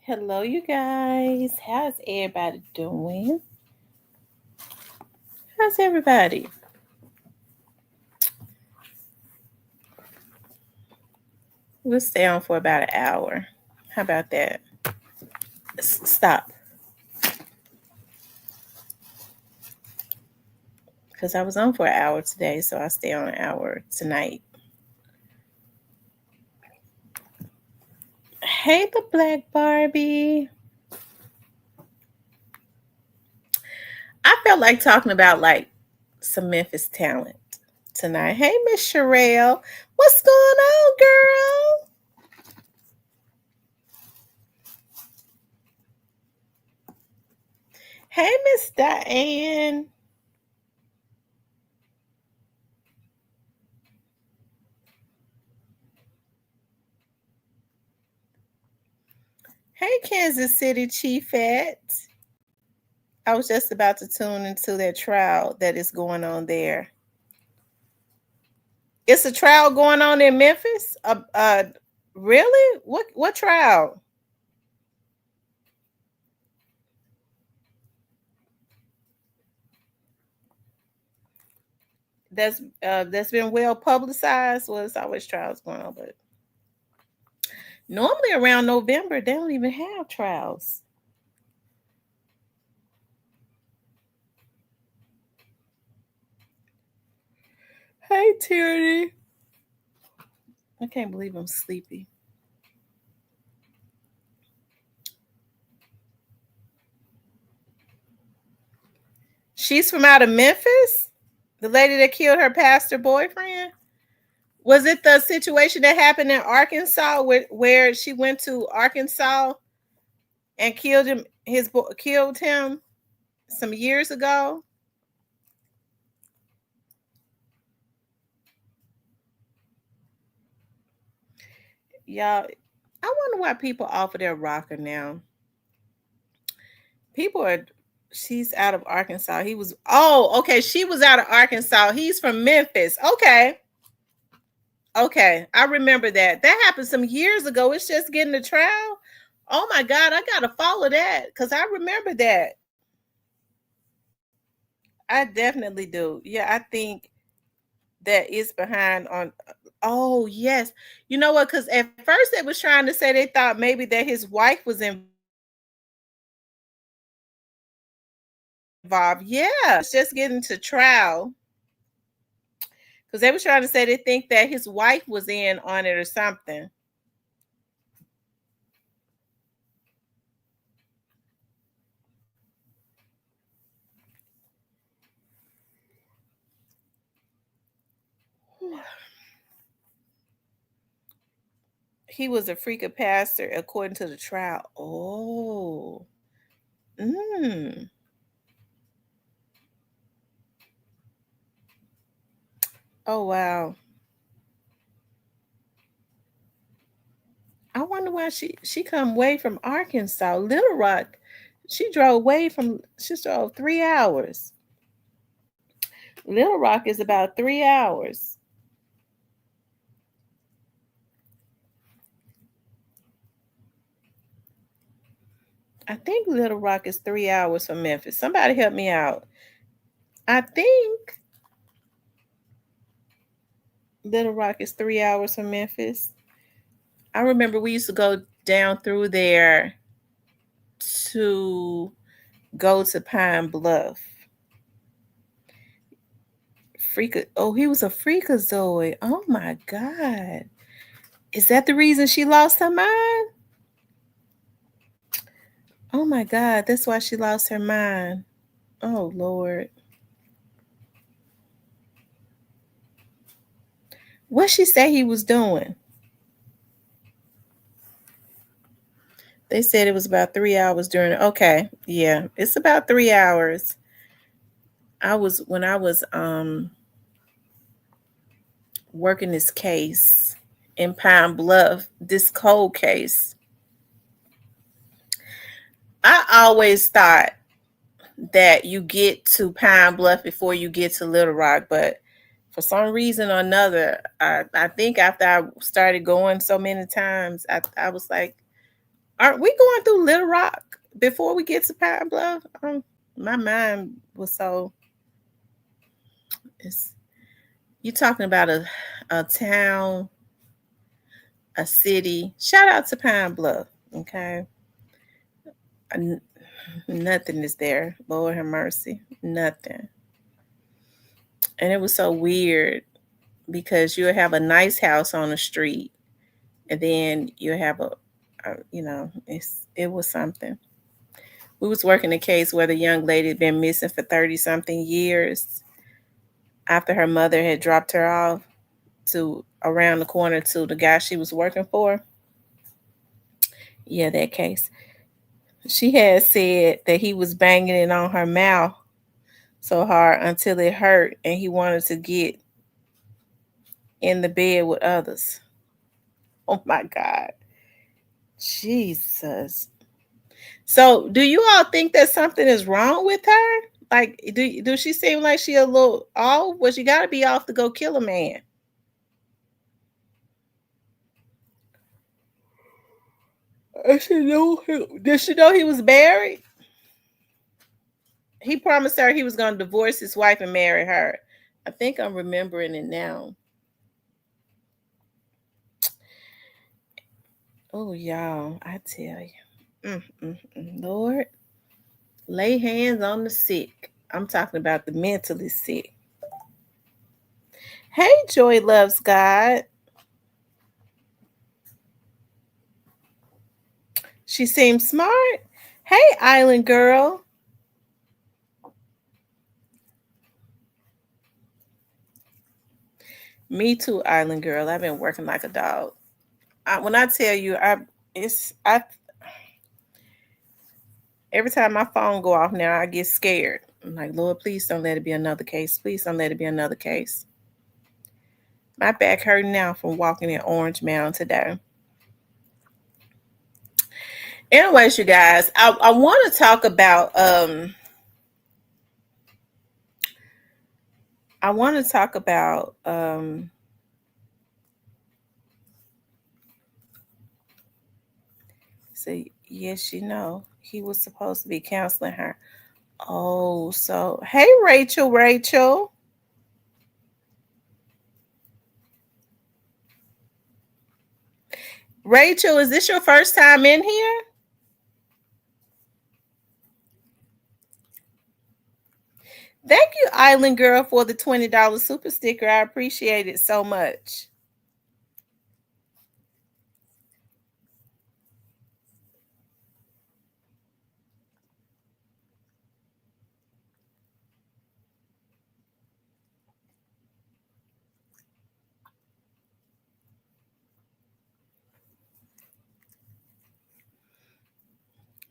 Hello, you guys. How's everybody doing? How's everybody? We'll stay on for about an hour. How about that? Stop. Because I was on for an hour today, so I'll stay on an hour tonight. Hey, the Black Barbie. I felt like talking about some Memphis talent tonight. Hey, Miss Sherelle. What's going on, girl? Hey, Miss Diane. Hey, Kansas City Chiefette. I was just about to tune into that trial that is going on there. It's a trial going on in Memphis. Really? What trial? That's been well publicized. Well, it's always trials going on, but normally around November they don't even have trials. Hey, Tierney. I can't believe I'm sleepy. She's from out of Memphis? The lady that killed her pastor boyfriend? Was it the situation that happened in Arkansas where she went to Arkansas and killed him some years ago? Y'all, I wonder why people offer their rocker now. She's out of Arkansas. Okay, she was out of Arkansas. He's from Memphis. Okay. Okay, I remember that. That happened some years ago. It's just getting a trial. Oh my God, I gotta follow that because I remember that. I definitely do. Yeah, I think that is behind on. Oh yes, you know what? Because at first they was trying to say they thought maybe that his wife was involved. Yeah, it's just getting to trial because they were trying to say they think that his wife was in on it or something. He was a freak of pastor according to the trial. Oh, mm. Oh wow. I wonder why she come away from Arkansas, Little Rock. She drove 3 hours. Little Rock is about 3 hours. I think Little Rock is 3 hours from Memphis. Somebody help me out. I think Little Rock is 3 hours from Memphis. I remember we used to go down through there to go to Pine Bluff. He was a freakazoid. Oh my God. Is that the reason she lost her mind? Oh my God, that's why she lost her mind. Oh Lord. What she say he was doing? They said it was about 3 hours during. Okay, yeah, it's about 3 hours. When I was working this case in Pine Bluff, this cold case. I always thought that you get to Pine Bluff before you get to Little Rock, but for some reason or another, I think after I started going so many times, I was like, Aren't we going through Little Rock before we get to Pine Bluff? My mind was so. It's, you talking about a town, a city. Shout out to Pine Bluff. Okay, nothing is there. Lord have mercy, nothing. And it was so weird because you'll have a nice house on the street, and then you have it was something. We was working a case where the young lady had been missing for 30 something years after her mother had dropped her off to around the corner to the guy she was working for. Yeah, that case. She had said that he was banging it on her mouth so hard until it hurt and he wanted to get in the bed with others. Oh my God. Jesus. So, do you all think that something is wrong with her? Like, do she seem like she a little off? Well, she got to be off to go kill a man. Did she know he was married? He promised her he was going to divorce his wife and marry her. I think I'm remembering it now. Oh, y'all, I tell you. Lord, lay hands on the sick. I'm talking about the mentally sick. Hey, Joy loves God. She seems smart. Hey, Island girl. Me too, Island girl. I've been working like a dog. When I tell you, I every time my phone go off now, I get scared. I'm like, Lord, please don't let it be another case. Please don't let it be another case. My back hurting now from walking in Orange Mountain today. Anyways, you guys, I want to talk about I want to talk about so yes, you know, he was supposed to be counseling her. Oh, so hey Rachel. Rachel, is this your first time in here? Thank you, Island Girl, for the $20 super sticker. I appreciate it so much.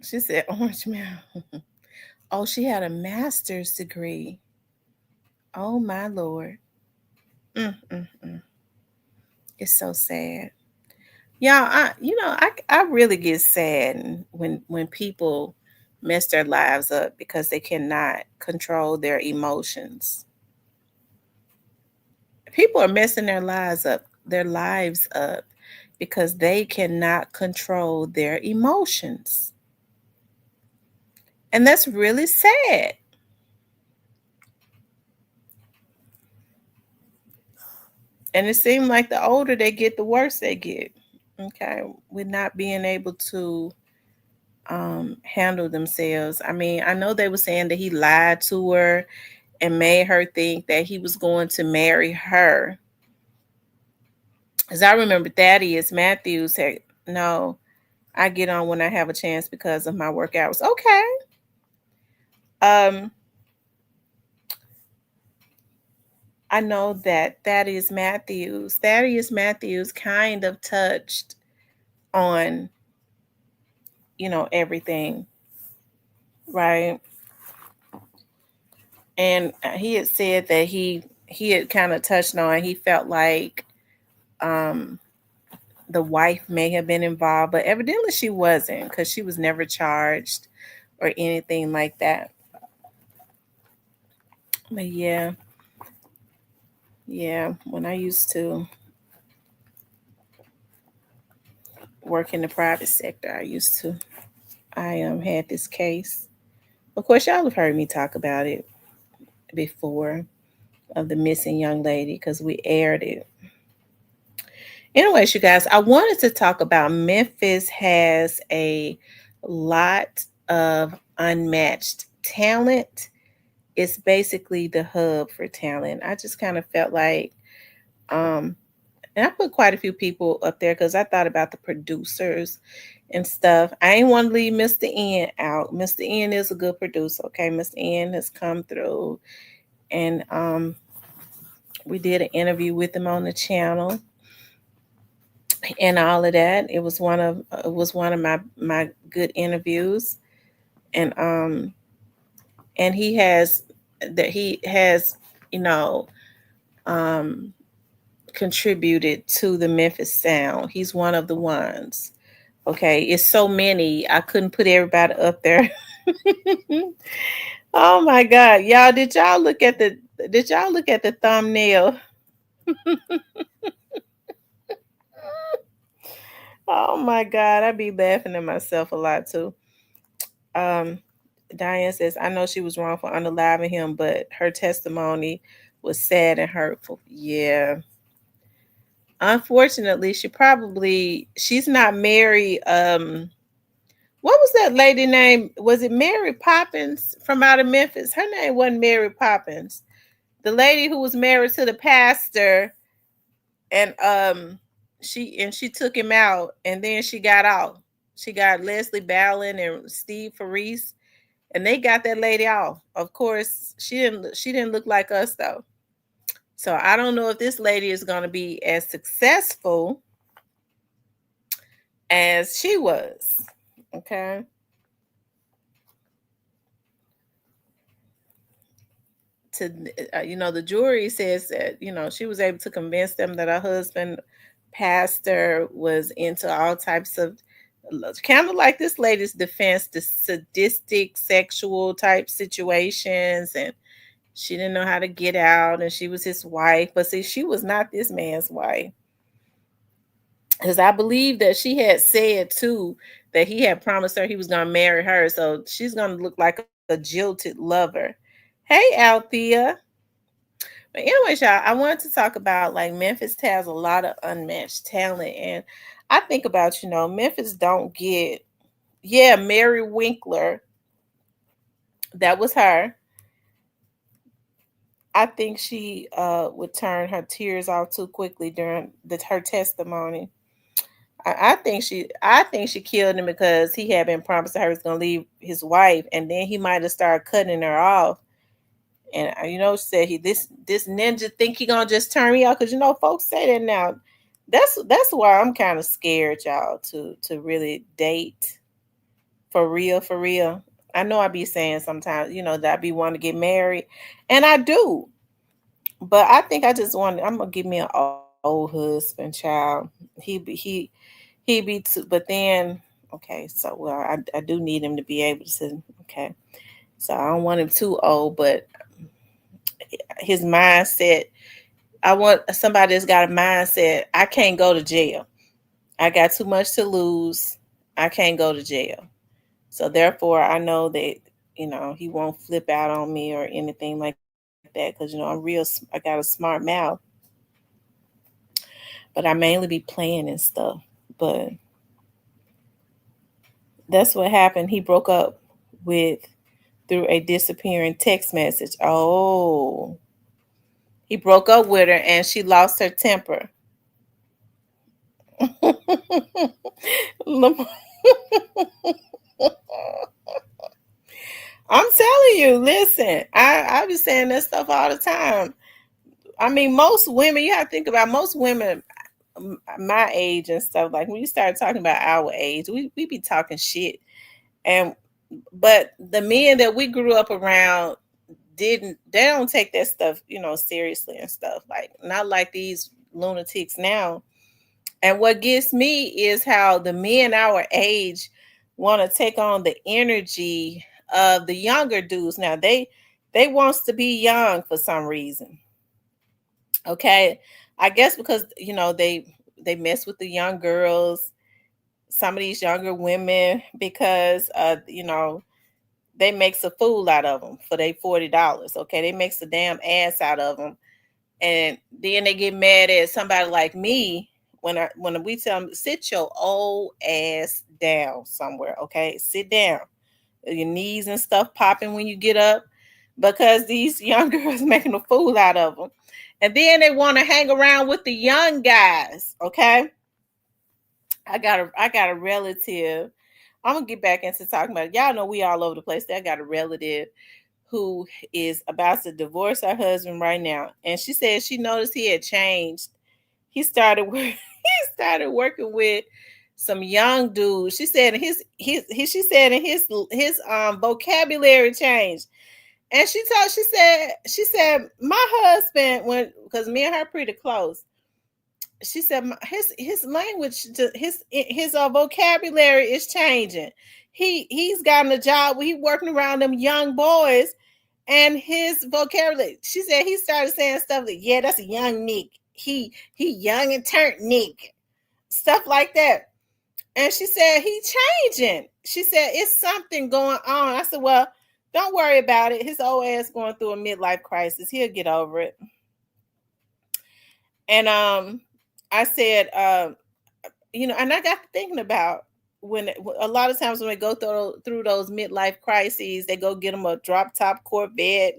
She said Orange Mountain. Oh, she had a master's degree. Oh my Lord. Mm. It's so sad. Yeah, I really get sad when people mess their lives up because they cannot control their emotions. People are messing their lives up because they cannot control their emotions. And that's really sad. And it seems like the older they get, the worse they get. Okay. With not being able to handle themselves. I mean, I know they were saying that he lied to her and made her think that he was going to marry her. As I remember, Thaddeus Matthews said, no, I get on when I have a chance because of my work hours. Okay. Um, I know that Thaddeus Matthews kind of touched on, everything, right? And he had said that he had kind of touched on, he felt like um the wife may have been involved, but evidently she wasn't because she was never charged or anything like that. But yeah, when I used to work in the private sector. I used to. I had this case. Of course, y'all have heard me talk about it before, of the missing young lady, because we aired it. Anyways, you guys, I wanted to talk about Memphis has a lot of unmatched talent. It's basically the hub for talent. I just kind of felt like, um, and I put quite a few people up there because I thought about the producers and stuff. I ain't want to leave Mr. N out. Mr. N is a good producer. Okay, Mr. N has come through, and we did an interview with him on the channel and all of that. It was one of my good interviews, and he has you know um contributed to the Memphis sound. He's one of the ones. Okay, it's so many. I couldn't put everybody up there. Oh my God, y'all! Did y'all look at the thumbnail? Oh my God, I be laughing at myself a lot too. Um, Diane says, I know she was wrong for unaliving him, but her testimony was sad and hurtful. Yeah. Unfortunately, she's not married. What was that lady name? Was it Mary Poppins from out of Memphis? Her name wasn't Mary Poppins. The lady who was married to the pastor, and she took him out, and then she got out. She got Leslie Ballin and Steve Faris, and they got that lady off. Of course, she didn't look like us though. So I don't know if this lady is going to be as successful as she was. Okay. To the jury says that she was able to convince them that her husband pastor was into all types of, kind of like this lady's defense, the sadistic sexual type situations, and she didn't know how to get out, and she was his wife. But see, she was not this man's wife, because I believe that she had said too that he had promised her he was going to marry her, so she's going to look like a jilted lover. Hey, Althea. But anyways, y'all, I wanted to talk about, like, Memphis has a lot of unmatched talent, and I think about, Memphis don't get, yeah, Mary Winkler, that was her. I think she would turn her tears off too quickly during her testimony. I think she killed him because he had been promised her he was gonna leave his wife, and then he might have started cutting her off. And said this ninja think he gonna just turn me out, because folks say that now. That's why I'm kind of scared, y'all, to really date for real, for real. I know I be saying sometimes, that I be wanting to get married, and I do, but I think I just want. I'm gonna give me an old husband, child. He be too, but then okay, so well, I do need him to be able to. Okay, so I don't want him too old, but his mindset. I want somebody that's got a mindset. I can't go to jail. I got too much to lose. I can't go to jail. So therefore, I know that he won't flip out on me or anything like that, because I'm real. I got a smart mouth, but I mainly be playing and stuff. But that's what happened. He broke up with through a disappearing text message. Oh, he broke up with her and she lost her temper. I'm telling you, listen, I be saying that stuff all the time. I mean, most women, you have to think about most women my age and stuff. Like when you start talking about our age, we be talking shit. And but the men that we grew up around they don't take that stuff, seriously and stuff. Like not like these lunatics now. And what gets me is how the men our age want to take on the energy of the younger dudes. Now they wants to be young for some reason. Okay. I guess because they mess with the young girls. some of these younger women because they makes a fool out of them for their $40. Okay, they makes a damn ass out of them, and then they get mad at somebody like me when we tell them sit your old ass down somewhere. Okay, sit down, your knees and stuff popping when you get up because these young girls making a fool out of them, and then they want to hang around with the young guys. Okay, I got a relative. I'm gonna get back into talking about it. Y'all know we all over the place. I got a relative who is about to divorce her husband right now, and she said she noticed he had changed. He started he started working with some young dudes. She said she said his vocabulary changed. And she said my husband, when because me and her pretty close, she said his language, his vocabulary is changing. He's gotten a job where he working around them young boys, and his vocabulary. She said he started saying stuff like, "Yeah, that's a young Nick. He young and turned Nick," stuff like that. And she said he changing. She said it's something going on. I said, well, don't worry about it. His old ass going through a midlife crisis. He'll get over it. And I said, and I got to thinking about when a lot of times when they go through those midlife crises, they go get them a drop top Corvette.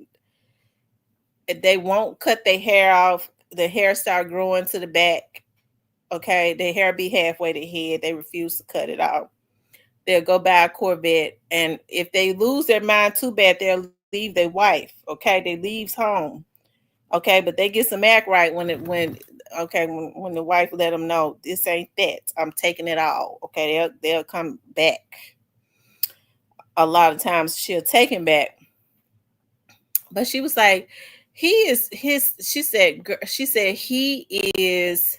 They won't cut their hair off. The hair start growing to the back. Okay, their hair be halfway to head. They refuse to cut it off. They'll go buy a Corvette, and if they lose their mind too bad, they'll leave their wife. Okay, they leaves home. Okay, but they get some act right when the wife let them know this ain't that. I'm taking it all. Okay, they'll come back. A lot of times she'll take him back, but she was like, he is his. She said he is.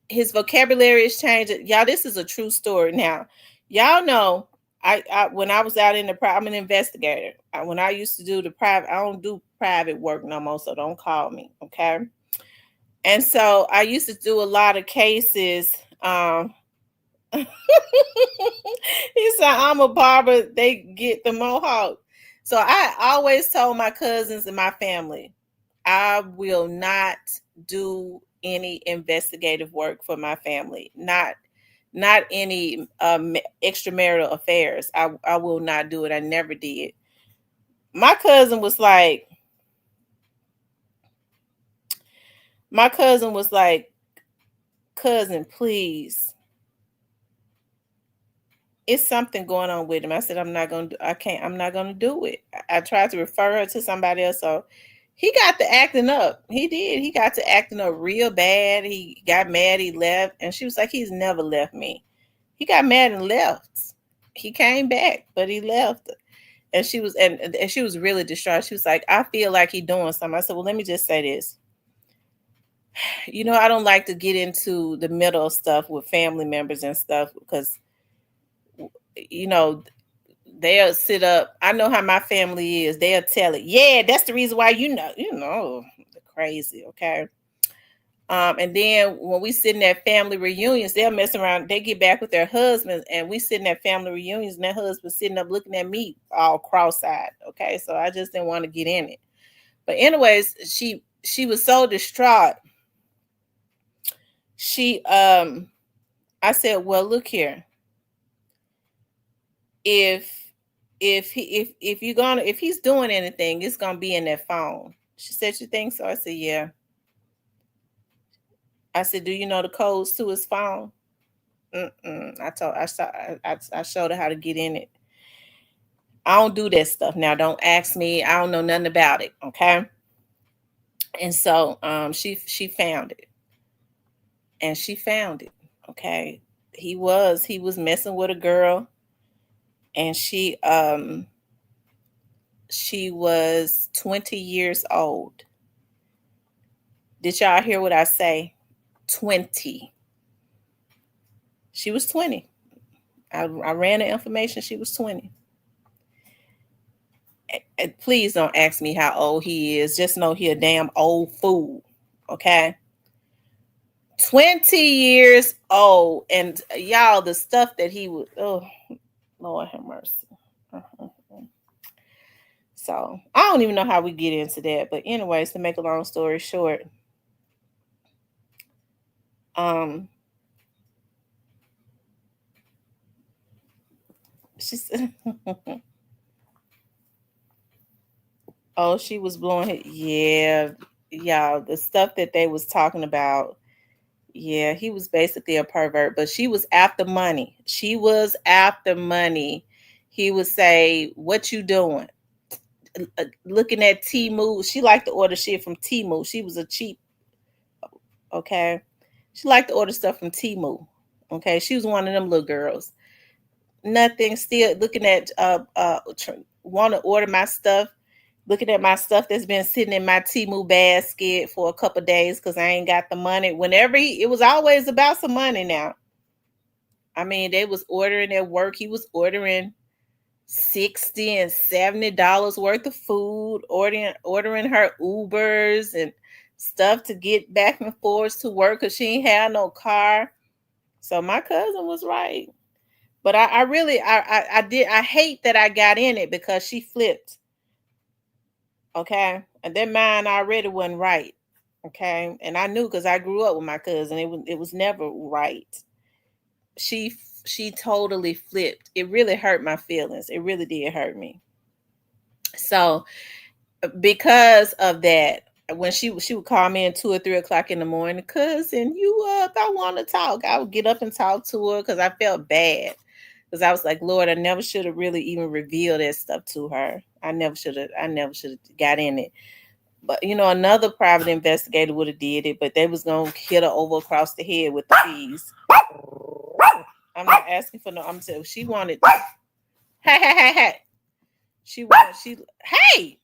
His vocabulary is changing. Y'all, this is a true story. Now, y'all know I when I was out in the I'm an investigator. When I used to do the private, I don't do private work no more, so don't call me, okay? And so I used to do a lot of cases. He said, I'm a barber, they get the mohawk. So I always told my cousins and my family, I will not do any investigative work for my family. Not any extramarital affairs. I will not do it. I never did. My cousin was like, cousin, please. It's something going on with him. I said, I'm not gonna do it. I tried to refer her to somebody else. So he got to acting up. He did. He got to acting up real bad. He got mad, he left. And she was like, he's never left me. He got mad and left. He came back, but he left. And she was really distraught. She was like, I feel like he's doing something. I said, well, let me just say this. I don't like to get into the middle of stuff with family members and stuff because you know, they'll sit up. I know how my family is. They'll tell it. Yeah, that's the reason why crazy. Okay. And then when we sit in at family reunions, they'll mess around. They get back with their husbands, and we sit in at family reunions, and their husband sitting up looking at me all cross-eyed. Okay, so I just didn't want to get in it. But anyways, she was so distraught. I said, well, look here. If he's doing anything, it's gonna be in that phone. She said, you think so? I said, yeah. I said, do you know the codes to his phone? I showed her how to get in it. I don't do that stuff. Now don't ask me. I don't know nothing about it. Okay. And so she found it. And she found it. Okay. He was messing with a girl, and she was 20 years old. Did y'all hear what I say? 20. She was 20. I ran the information. She was 20. And please don't ask me how old he is. Just know he a damn old fool. Okay? 20 years old. And y'all, the stuff that he would, oh, Lord have mercy. Uh-huh. So I don't even know how we get into that. But anyways, to make a long story short, um, she said, oh, she was blowing it. Yeah, y'all, the stuff that they was talking about. Yeah, he was basically a pervert, but she was after money. She was after money. He would say, "What you doing?" Looking at Timu. She liked to order shit from Timu. She was a cheap, okay. She liked to order stuff from Timu. Okay, she was one of them little girls. Nothing. Still looking at want to order my stuff. Looking at my stuff that's been sitting in my Timu basket for a couple of days because I ain't got the money. Whenever it was always about some money now. I mean, they was ordering at work. He was ordering 60 and $70 worth of food, ordering her Ubers and stuff to get back and forth to work because she ain't had no car. So my cousin was right. But I really I did I hate that I got in it because she flipped. Okay. And that mind already wasn't right. Okay. And I knew because I grew up with my cousin. It was never right. She she totally flipped. It really hurt my feelings. It really did hurt me. So because of that, when she would call me at 2 or 3 o'clock in the morning, cousin, you up? I want to talk. I would get up and talk to her because I felt bad. Because I was like, Lord, I never should have really even revealed that stuff to her. I never should have got in it. But another private investigator would have did it, but they was gonna hit her over across the head with the fees. I'm not asking for no. I'm saying she wanted. Hey, hey, hey, hey. She wanted. She. Hey.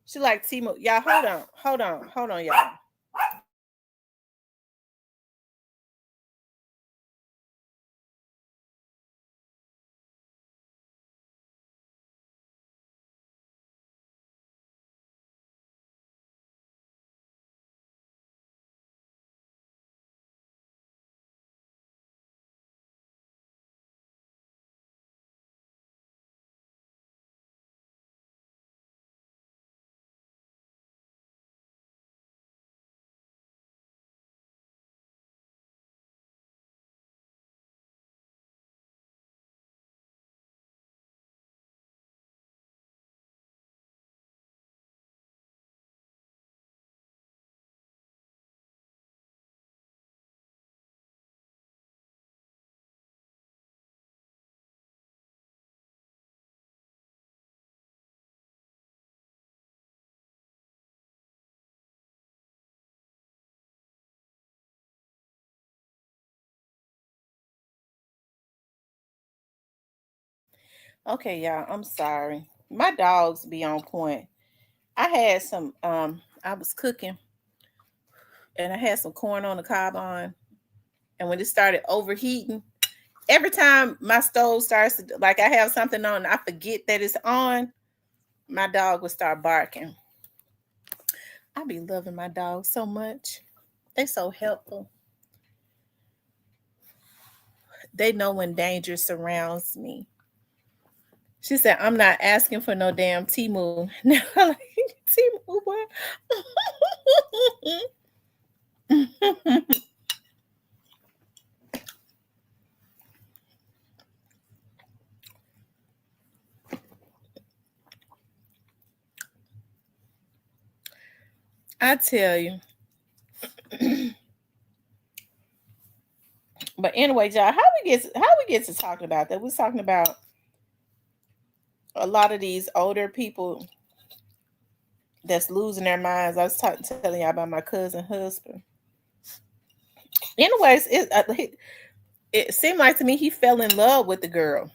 She like Timo. Y'all, hold on, y'all. Okay, y'all. I'm sorry. My dogs be on point. I had some. I was cooking, and I had some corn on the cob on, and when it started overheating, every time my stove starts to like I have something on, I forget that it's on. My dog would start barking. I be loving my dogs so much. They so helpful. They know when danger surrounds me. She said, I'm not asking for no damn Timu. Now, like, Timu, what? I tell you. But anyway, y'all, how we get to talking about that? We're talking about a lot of these older people that's losing their minds. I was telling y'all about my cousin husband. Anyways, it seemed like to me he fell in love with the girl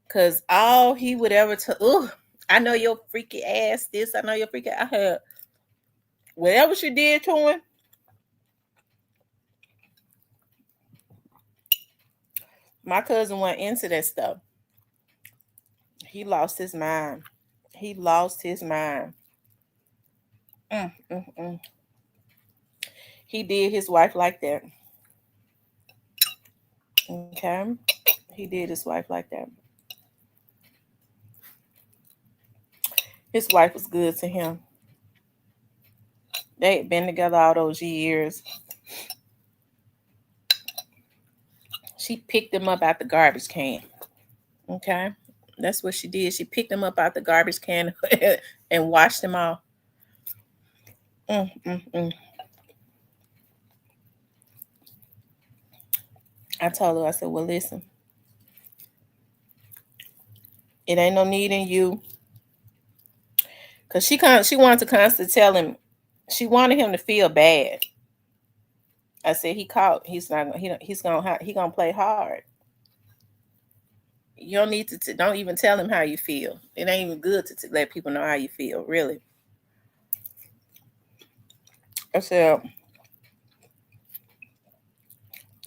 because all he would ever tell, oh, I know your freaky ass. This, I know your freaky. I heard whatever she did to him. My cousin went into that stuff. He lost his mind. He lost his mind. Mm, mm, mm. He did his wife like that. Okay. He did his wife like that. His wife was good to him. They had been together all those years. She picked him up out the garbage can. Okay. That's what she did. She picked him up out the garbage can and washed him off. Mm, mm, mm. I told her, I said, well, listen, it ain't no need in you. Cause she wanted to constantly tell him, she wanted him to feel bad. I said he caught. He's gonna play hard. You don't need to don't even tell him how you feel. It ain't even good to let people know how you feel. Really, I said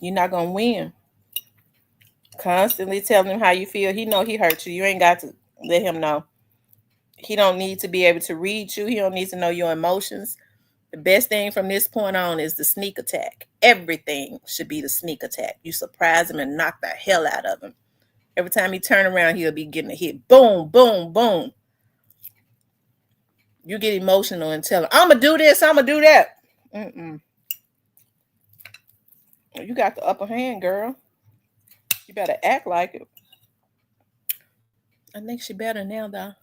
you're not gonna win. Constantly telling him how you feel. He know he hurt you. You ain't got to let him know. He don't need to be able to read you. He don't need to know your emotions. The best thing from this point on is the sneak attack. Everything should be the sneak attack. You surprise him and knock the hell out of him. Every time he turn around, he'll be getting a hit. Boom, boom, boom. You get emotional and tell him, I'm going to do this, I'm going to do that. Mm-mm. You got the upper hand, girl. You better act like it. I think she better now, though.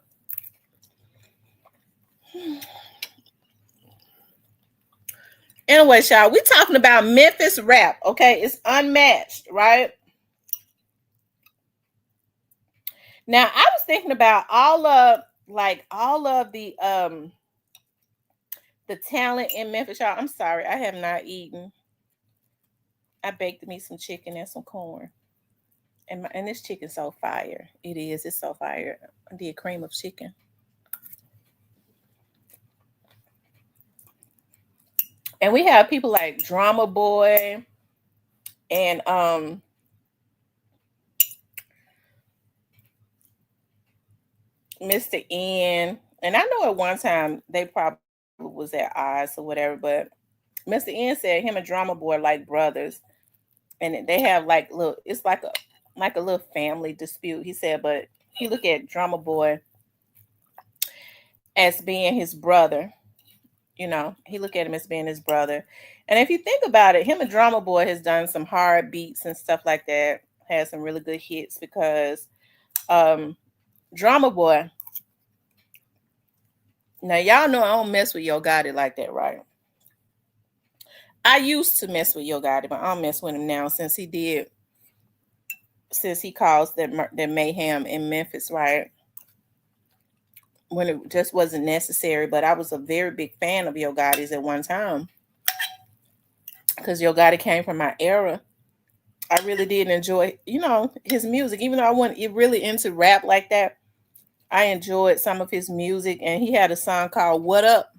Anyway, y'all, we talking about Memphis rap, okay? It's unmatched, right? Now, I was thinking about all of the talent in Memphis, y'all. I'm sorry, I have not eaten. I baked me some chicken and some corn. And this chicken's so fire. It is. It's so fire. I did cream of chicken. And we have people like Drama Boy and Mr. N. And I know at one time they probably was at odds or whatever, but Mr. N said him and Drama Boy are like brothers. And they have like little, it's like a little family dispute. He said, but he look at Drama Boy as being his brother. You know, he look at him as being his brother. And if you think about it, him and Drama Boy has done some hard beats and stuff like that. Has some really good hits because um Drama Boy. Now y'all know I don't mess with Yo Gotti like that, right? I used to mess with Yo Gotti, but I don't mess with him now since he caused that mayhem in Memphis, right? When it just wasn't necessary. But I was a very big fan of Yo Gotti's at one time because Yo Gotti came from my era. I really did enjoy, his music, even though I wasn't really into rap like that. I enjoyed some of his music, and he had a song called "What Up,"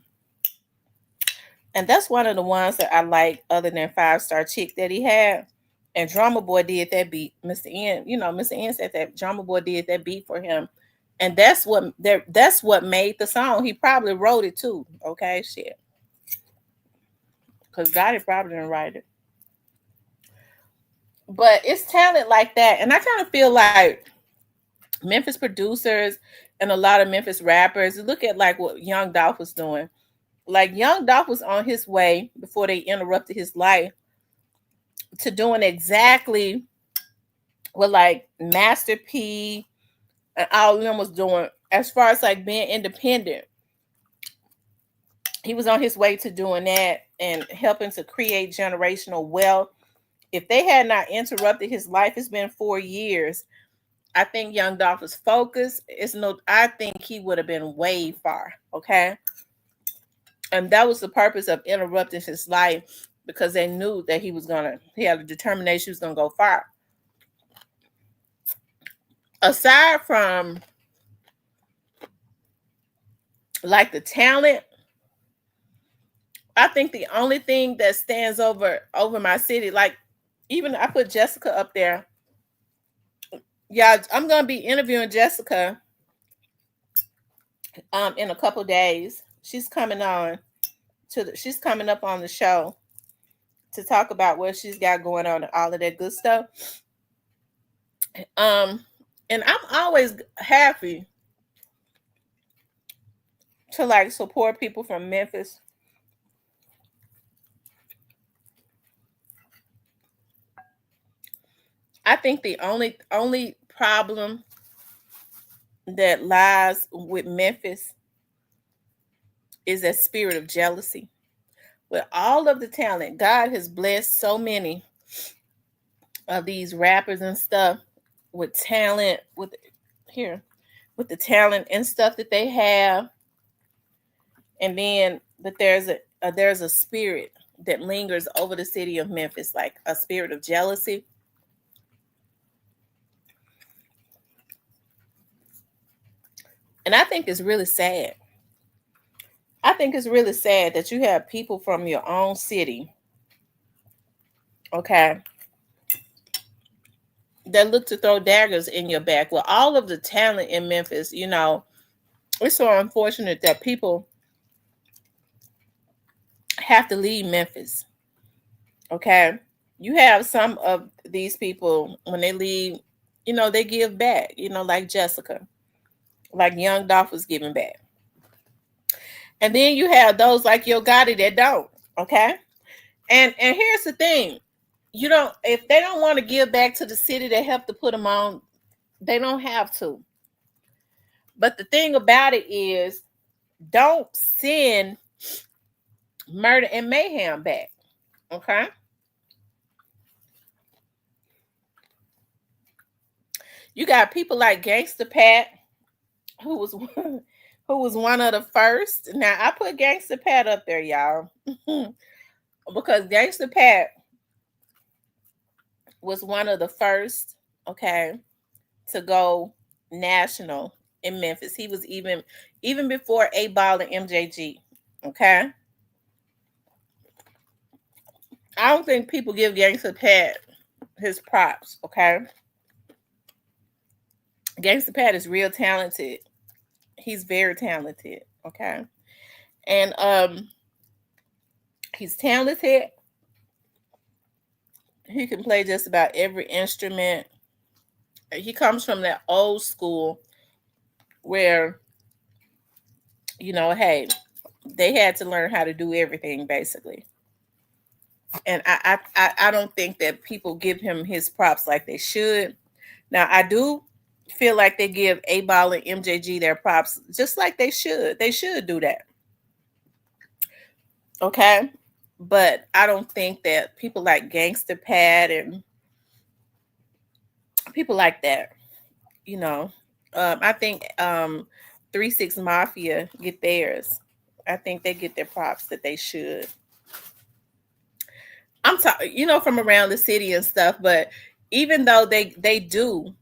and that's one of the ones that I like, other than Five Star Chick that he had. And Drama Boy did that beat. Mr. N, Mr. N said that Drama Boy did that beat for him, and that's what made the song. He probably wrote it too. Okay, shit, because Gotti probably didn't write it. But it's talent like that, and I kind of feel like Memphis producers and a lot of Memphis rappers look at like what Young Dolph was doing. Like Young Dolph was on his way before they interrupted his life to doing exactly what like Master P and all of them was doing as far as like being independent. He was on his way to doing that and helping to create generational wealth. If they had not interrupted his life, it's been 4 years. I think Young Dolph was focused. I think he would have been way far. Okay. And that was the purpose of interrupting his life because they knew that he had a determination he was gonna go far. Aside from like the talent, I think the only thing that stands over my city, like even I put Jessica up there. Yeah, I'm gonna be interviewing Jessica in a couple days. She's coming up on the show. to talk about what she's got going on and all of that good stuff. And I'm always happy to like support people from Memphis. I think the only problem that lies with Memphis is that spirit of jealousy. With all of the talent, God has blessed so many of these rappers and stuff with talent, here, with the talent and stuff that they have, and then that there's a spirit that lingers over the city of Memphis, like a spirit of jealousy. And I think it's really sad. I think it's really sad that you have people from your own city, okay, that look to throw daggers in your back. With all of the talent in Memphis, it's so unfortunate that people have to leave Memphis. Okay. You have some of these people when they leave, they give back, like Jessica, like Young Dolph was giving back. And then you have those like Yo Gotti that don't. Okay. And here's the thing. If they don't want to give back to the city that helped to put them on, they don't have to. But the thing about it is, don't send murder and mayhem back. Okay. You got people like Gangsta Pat, who was who was one of the first. Now I put Gangsta Pat up there, y'all, because Gangsta Pat was one of the first, okay, to go national in Memphis. He was even before A Ball and MJG. Okay. I don't think people give Gangsta Pat his props, okay? Gangsta Pat is real talented. He's very talented, okay? And he's talented. He can play just about every instrument. He comes from that old school where, hey, they had to learn how to do everything basically. And I don't think that people give him his props like they should. Now I do feel like they give A Ball and MJG their props just like they should. They should do that. Okay. But I don't think that people like Gangsta Pat and people like that, I think 3 6 Mafia get theirs. I think they get their props that they should. I'm talking, from around the city and stuff, but even though they do,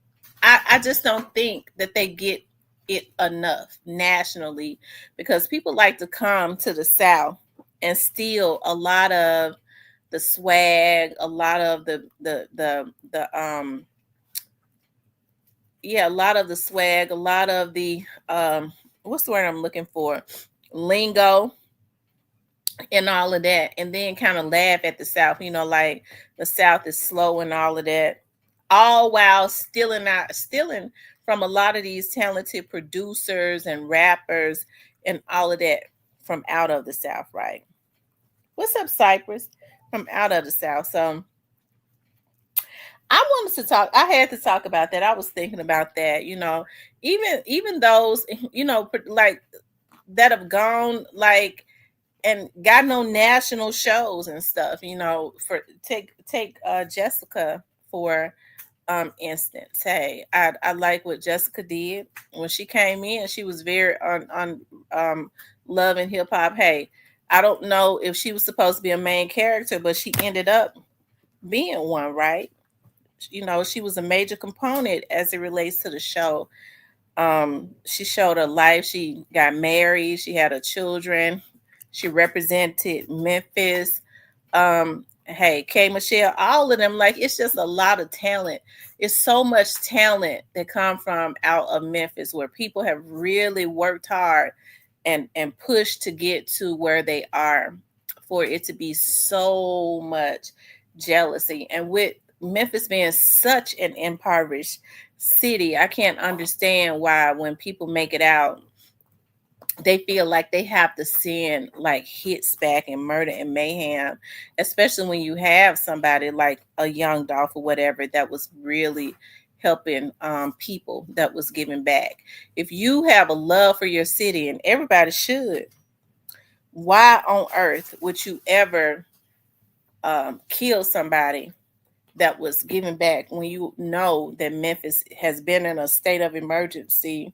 I just don't think that they get it enough nationally, because people like to come to the South and steal a lot of the swag, a lot of the yeah, a lot of the swag, a lot of the what's the word I'm looking for? Lingo and all of that, and then kind of laugh at the South, like the South is slow and all of that, all while stealing from a lot of these talented producers and rappers and all of that from out of the South, right? What's up, Cypress? From out of the South. So I wanted to talk. I had to talk about that. I was thinking about that. Even those, like that have gone like and got no national shows and stuff. For take Jessica for instance. Hey, I like what Jessica did when she came in. She was very on Love and Hip Hop. Hey, I don't know if she was supposed to be a main character, but she ended up being one, right? She was a major component as it relates to the show. She showed her life. She got married. She had her children. She represented Memphis. Hey, K Michelle, all of them. Like, it's just a lot of talent. It's so much talent that come from out of Memphis, where people have really worked hard and pushed to get to where they are for it to be so much jealousy. And with Memphis being such an impoverished city, I can't understand why when people make it out, they feel like they have to send like hits back and murder and mayhem, especially when you have somebody like a young Dolph or whatever that was really helping people, that was giving back. If you have a love for your city, and everybody should, why on earth would you ever kill somebody that was giving back when you know that Memphis has been in a state of emergency?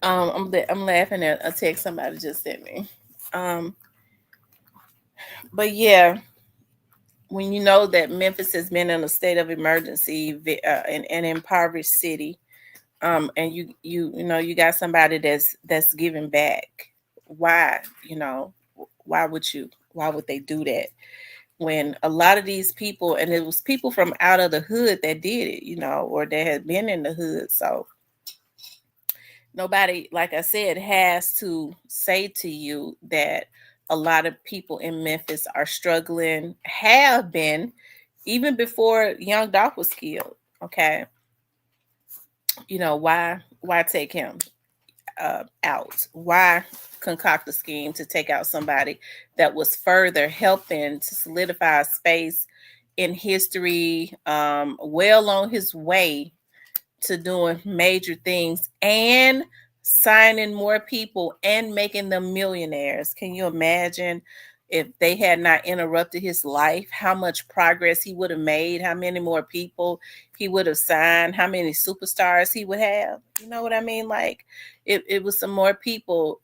I'm laughing at a text somebody just sent me. Um, but yeah, when you know that Memphis has been in a state of emergency, in an impoverished city, and you know you got somebody that's giving back, why, you know, why would they do that when a lot of these people, and it was people from out of the hood that did it, you know, or they had been in the hood. So nobody, like I said, has to say to you that a lot of people in Memphis are struggling, have been even before young Doc was killed. Okay, you know, why take him out? Why concoct a scheme to take out somebody that was further helping to solidify a space in history, well on his way to doing major things and signing more people and making them millionaires? Can you imagine if they had not interrupted his life, how much progress he would have made, how many more people he would have signed, how many superstars he would have? You know what I mean? Like it was some more people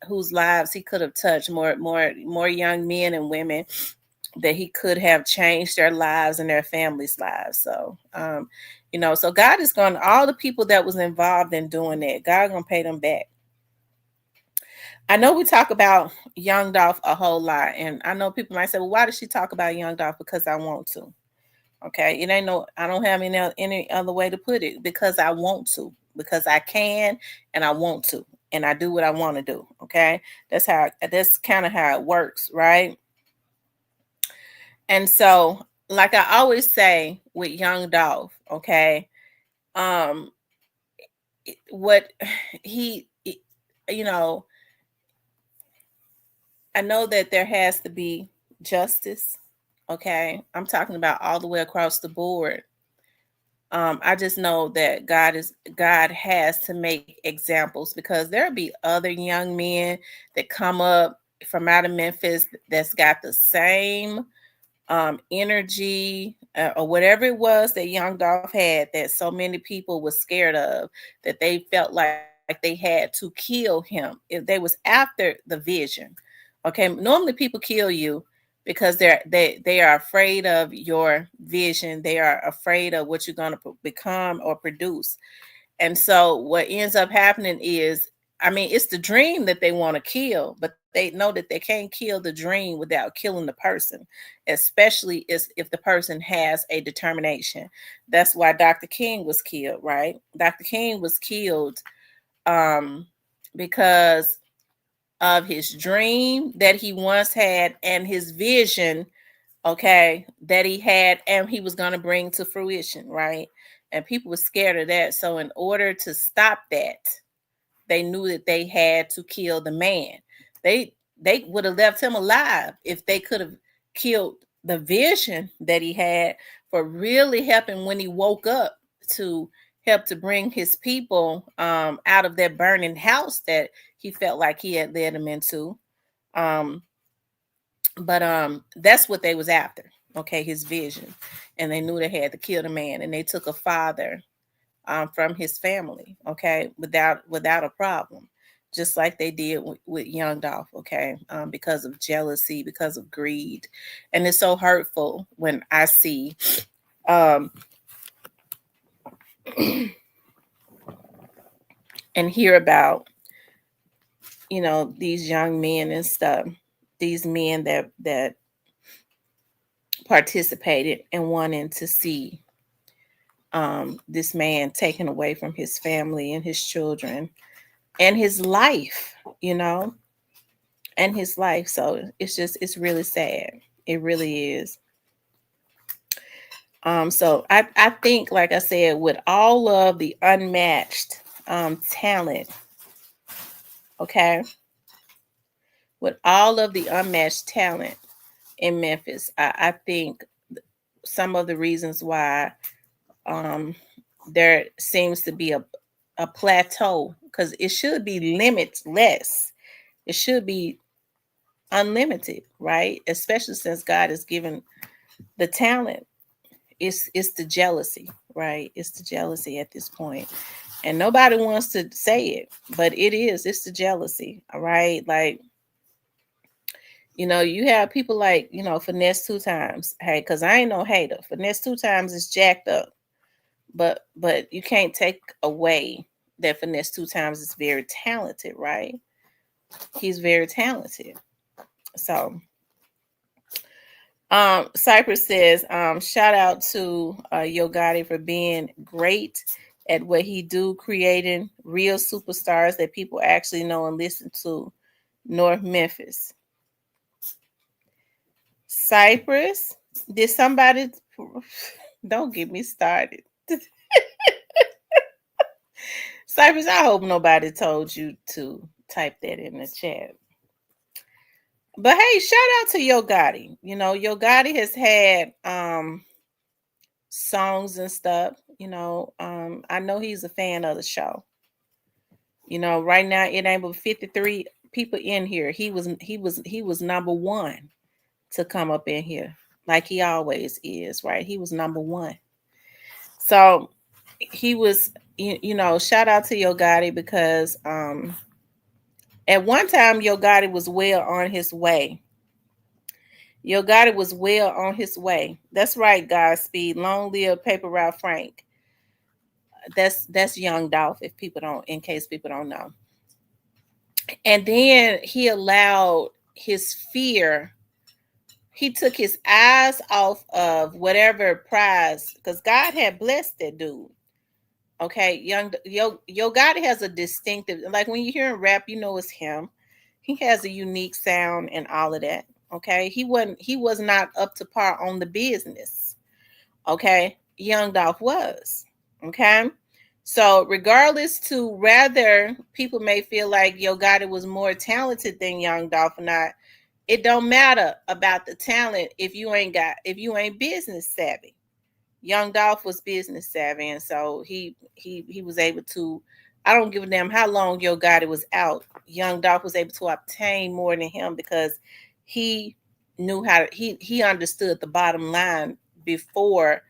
whose lives he could have touched, more young men and women that he could have changed their lives and their families' lives. So you know, so God is going to, all the people that was involved in doing that, God gonna pay them back. I know we talk about Young Dolph a whole lot, and I know people might say, "Well, why does she talk about Young Dolph?" Because I want to. Okay, it ain't no, I don't have any other way to put it. Because I want to, because I can, and I want to, and I do what I want to do. Okay, that's kind of how it works, right? And so, like I always say with Young Dolph, okay, um, what you know, I know that there has to be justice. Okay, I'm talking about all the way across the board. I just know that God has to make examples, because there'll be other young men that come up from out of Memphis that's got the same energy, or whatever it was that Young Dolph had that so many people were scared of, that they felt like they had to kill him if they was after the vision. Okay, normally people kill you because they are afraid of your vision. They are afraid of what you're going to become or produce. And so what ends up happening is, I mean, it's the dream that they want to kill, but they know that they can't kill the dream without killing the person, especially if the person has a determination. That's why Dr. King was killed, right? Dr. King was killed um, because of his dream that he once had and his vision, okay, that he had and he was going to bring to fruition, right? And people were scared of that. So in order to stop that, they knew that they had to kill the man. They would have left him alive if they could have killed the vision that he had for really helping when he woke up to help to bring his people out of that burning house that he felt like he had led them into. Um, but that's what they was after, okay, his vision. And they knew they had to kill the man, and they took a father from his family, okay, without a problem, just like they did with Young Dolph, okay, because of jealousy, because of greed. And it's so hurtful when I see um, and hear about, you know, these young men and stuff, these men that participated in wanting to see this man taken away from his family and his children and his life, you know, and his life. So it's really sad. It really is. So I think, like I said, with all of the unmatched talent, okay, with all of the unmatched talent in Memphis, I think some of the reasons why um, there seems to be a plateau, because it should be limitless. It should be unlimited, right? Especially since God has given the talent. It's the jealousy, right? It's the jealousy at this point. And nobody wants to say it, but it's the jealousy. All right. Like, you have people like, Finesse Two Times. Hey, because I ain't no hater. Finesse Two Times is jacked up. But you can't take away that Finesse Two Times is very talented, right? He's very talented. So Cypress says, shout out to Yo Gotti for being great at what he do, creating real superstars that people actually know and listen to. North Memphis. Cypress, did somebody don't get me started. Cypress, I hope nobody told you to type that in the chat. But hey, shout out to Yo Gotti. Yo Gotti has had songs and stuff. I know he's a fan of the show. Right now it ain't but 53 people in here. He was number one to come up in here, like he always is, right? He was number one. So he was, shout out to Yo Gotti, because at one time Yo Gotti was well on his way. Yo Gotti was well on his way. That's right, Godspeed. Long live Paper Route Frank. That's Young Dolph, in case people don't know. And then he allowed his fear, he took his eyes off of whatever prize, because God had blessed that dude. Okay, Yo Gotti has a distinctive, like when you hear him rap, it's him. He has a unique sound and all of that. Okay, he was not up to par on the business. Okay, Young Dolph was. Okay, so regardless to whether people may feel like Yo Gotti was more talented than Young Dolph or not, it don't matter about the talent if you ain't business savvy. Young Dolph was business savvy, and so he was able to. I don't give a damn how long Yo Gotti was out. Young Dolph was able to obtain more than him, because he knew how to, he understood the bottom line before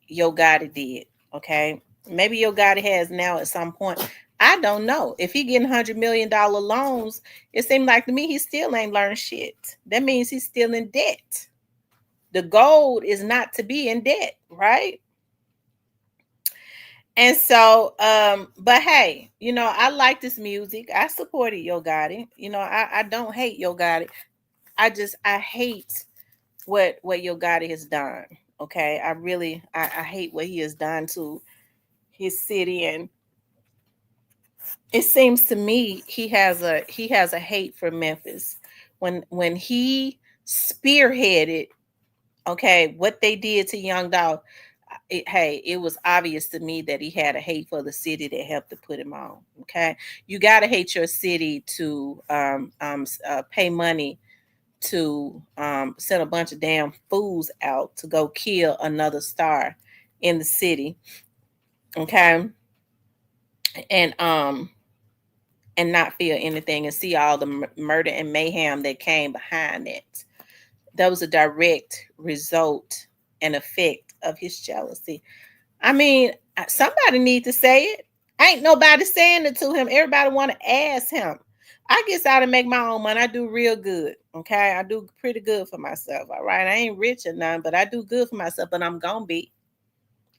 Yo Gotti did. Okay, maybe Yo Gotti has now at some point. I don't know if he getting $100 million loans. It seemed like to me he still ain't learned shit. That means he's still in debt. The goal is not to be in debt, right? And so, but hey, I like this music. I supported Yo Gotti. I don't hate Yo Gotti. I hate what Yo Gotti has done. Okay, I hate what he has done to his city, and it seems to me he has a hate for Memphis. When he spearheaded, okay, what they did to Young Dolph, it was obvious to me that he had a hate for the city that helped to put him on. Okay, you got to hate your city to pay money to send a bunch of damn fools out to go kill another star in the city. Okay, and and not feel anything and see all the murder and mayhem that came behind it. That was a direct result and effect of his jealousy. I mean, somebody need to say it. Ain't nobody saying it to him. Everybody want to ask him. I guess I to make my own money. I do real good. Okay. I do pretty good for myself. All right. I ain't rich or none, but I do good for myself. But I'm gonna be.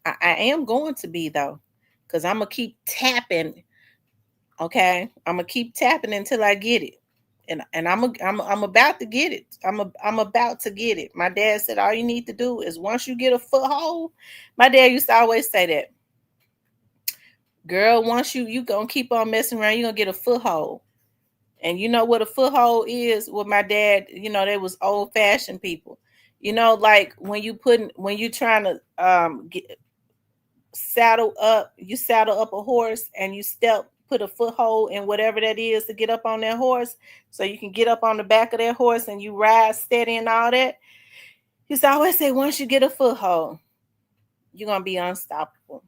I am going to be though. Because I'm gonna keep tapping. Okay. I'm gonna keep tapping until I get it. and I'm about to get it. I'm about to get it. My dad said all you need to do is once you get a foothold. My dad used to always say that, girl, once you gonna keep on messing around, you're gonna get a foothold. And you know what a foothold is? With my dad, they was old fashioned people. Like when you trying to you saddle up a horse and you put a foothold in whatever that is to get up on that horse, so you can get up on the back of that horse and you ride steady and all that. He used to always say, once you get a foothold, you're gonna be unstoppable.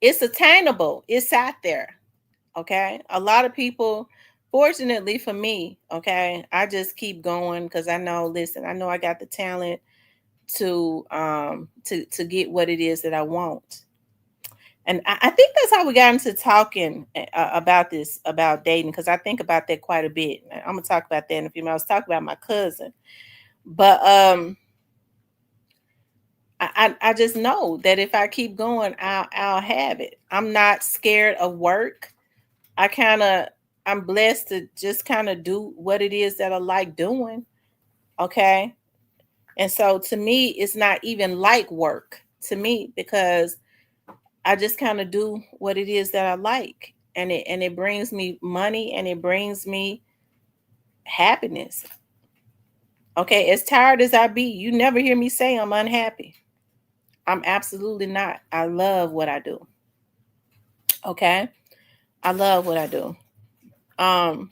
It's attainable. It's out there. Okay. A lot of people, fortunately for me, okay, I just keep going because I know, listen, I know I got the talent to get what it is that I want. And I think that's how we got into talking about this, about dating, because I think about that quite a bit. I'm gonna talk about that in a few minutes. I was talking about my cousin, but I just know that if I keep going, I'll have it. I'm not scared of work. I'm blessed to just kind of do what it is that I like doing. Okay. And so to me, it's not even like work to me because I just kind of do what it is that I like. And it brings me money and it brings me happiness. Okay. As tired as I be, you never hear me say I'm unhappy. I'm absolutely not. I love what I do. Okay. I love what I do. Um,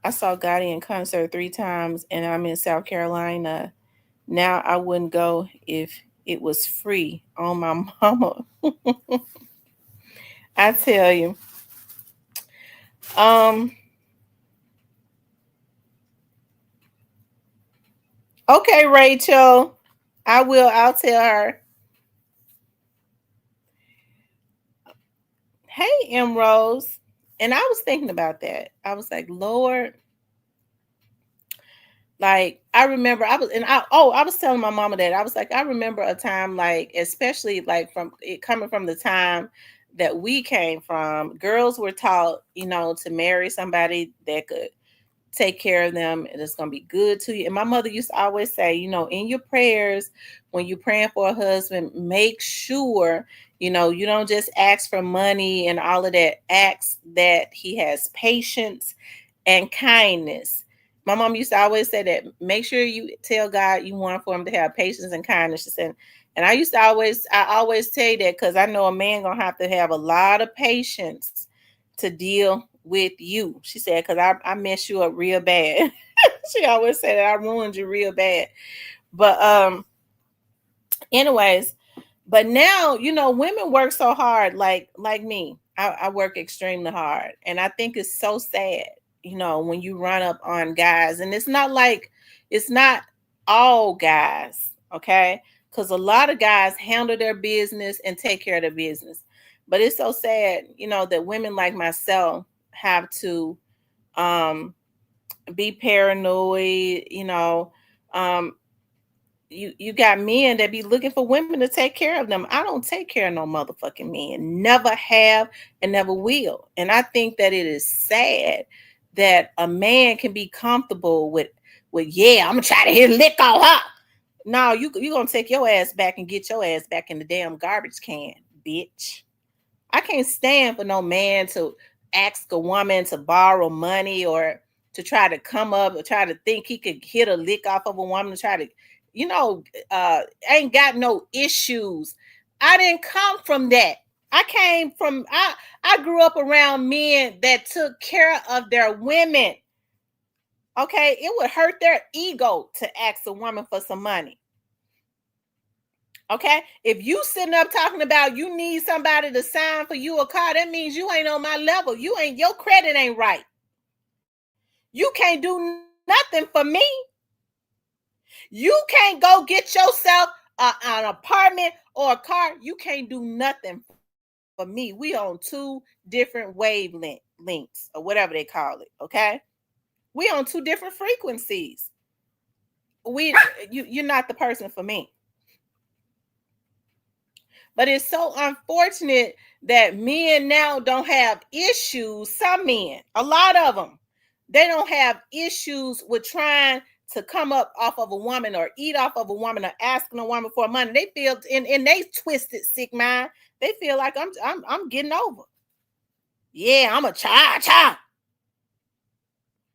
I saw Gotti in concert 3 times and I'm in South Carolina. Now I wouldn't go if it was free on my mama. I tell you. Um, okay, Rachel. I'll tell her. Hey, M Rose. And I was thinking about that. I was like, Lord, like I remember I was telling my mama that I was like, I remember a time, like especially like from it coming from the time that we came from, girls were taught, to marry somebody that could take care of them and it's going to be good to you. And my mother used to always say, in your prayers, when you're praying for a husband, make sure, you don't just ask for money and all of that. Ask that he has patience and kindness. My mom used to always say that, make sure you tell God you want for him to have patience and kindness. She said, and I always tell you that because I know a man gonna have to have a lot of patience to deal with you. She said, because I messed you up real bad. She always said that I ruined you real bad. But anyways, but now, women work so hard, like me. I work extremely hard. And I think it's so sad, when you run up on guys. And it's not all guys, okay? Because a lot of guys handle their business and take care of their business. But it's so sad, that women like myself have to be paranoid, um, you got men that be looking for women to take care of them. I don't take care of no motherfucking men. Never have and never will. And I think that it is sad that a man can be comfortable with yeah, I'm gonna try to hit a lick on her. No, you gonna take your ass back and get your ass back in the damn garbage can, bitch. I can't stand for no man to ask a woman to borrow money or to try to come up or try to think he could hit a lick off of a woman to try to, you know, ain't got no issues. I didn't come from that. I grew up around men that took care of their women. Okay, it would hurt their ego to ask a woman for some money. Okay, if you sitting up talking about you need somebody to sign for you a car, that means you ain't on my level. Your credit ain't right. You can't do nothing for me. You can't go get yourself an apartment or a car. You can't do nothing for me. We on two different wavelengths or whatever they call it. Okay, we on two different frequencies. You're not the person for me. But it's so unfortunate that men now don't have issues. Some men, a lot of them, They don't have issues with trying to come up off of a woman or eat off of a woman or asking a woman for money. They feel in they twisted sick mind, they feel like I'm getting over. Yeah, I'm a child.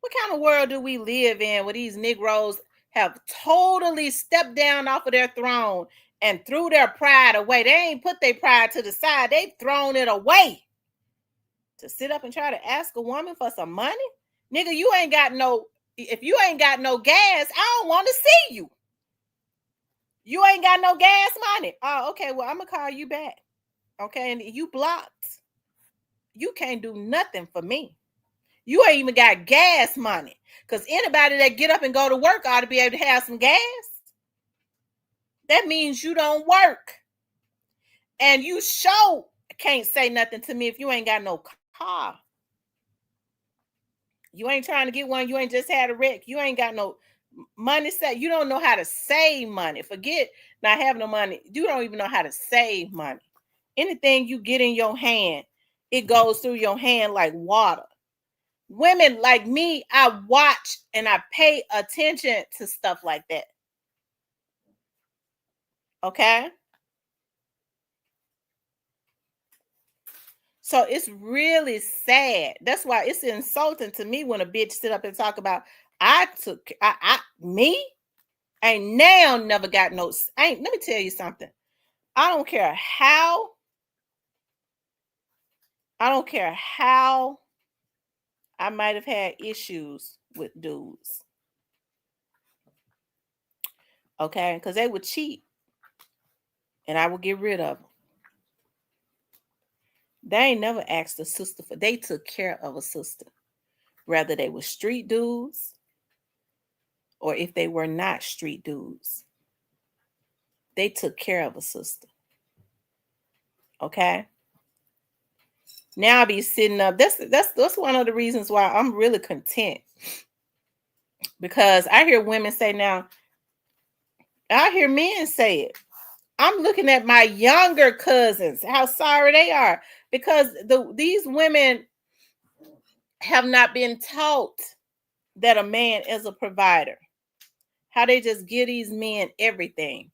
What kind of world do we live in where these Negroes have totally stepped down off of their throne and threw their pride away? They ain't put their pride to the side. They've thrown it away to sit up and try to ask a woman for some money. Nigga, you ain't got no, if you ain't got no gas, I don't want to see you. You ain't got no gas money. Oh, okay, well, I'm going to call you back. Okay, and you blocked. You can't do nothing for me. You ain't even got gas money. Because anybody that get up and go to work ought to be able to have some gas. That means you don't work. And you sure can't say nothing to me if you ain't got no car. You ain't trying to get one. You ain't just had a wreck. You ain't got no money set. You don't know how to save money. Forget not having no money. You don't even know how to save money. Anything you get in your hand, it goes through your hand like water. Women like me, I watch and I pay attention to stuff like that. Okay? So it's really sad. That's why it's insulting to me when a bitch sit up and talk about me ain't now never got no. Let me tell you something. I don't care how I might have had issues with dudes. Okay, because they would cheat and I would get rid of them. They ain't never asked a sister for, they took care of a sister. Whether they were street dudes or if they were not street dudes. They took care of a sister. Okay. Now I be sitting up. That's one of the reasons why I'm really content. Because I hear women say now, I hear men say it. I'm looking at my younger cousins, how sorry they are. Because these women have not been taught that a man is a provider. How they just give these men everything.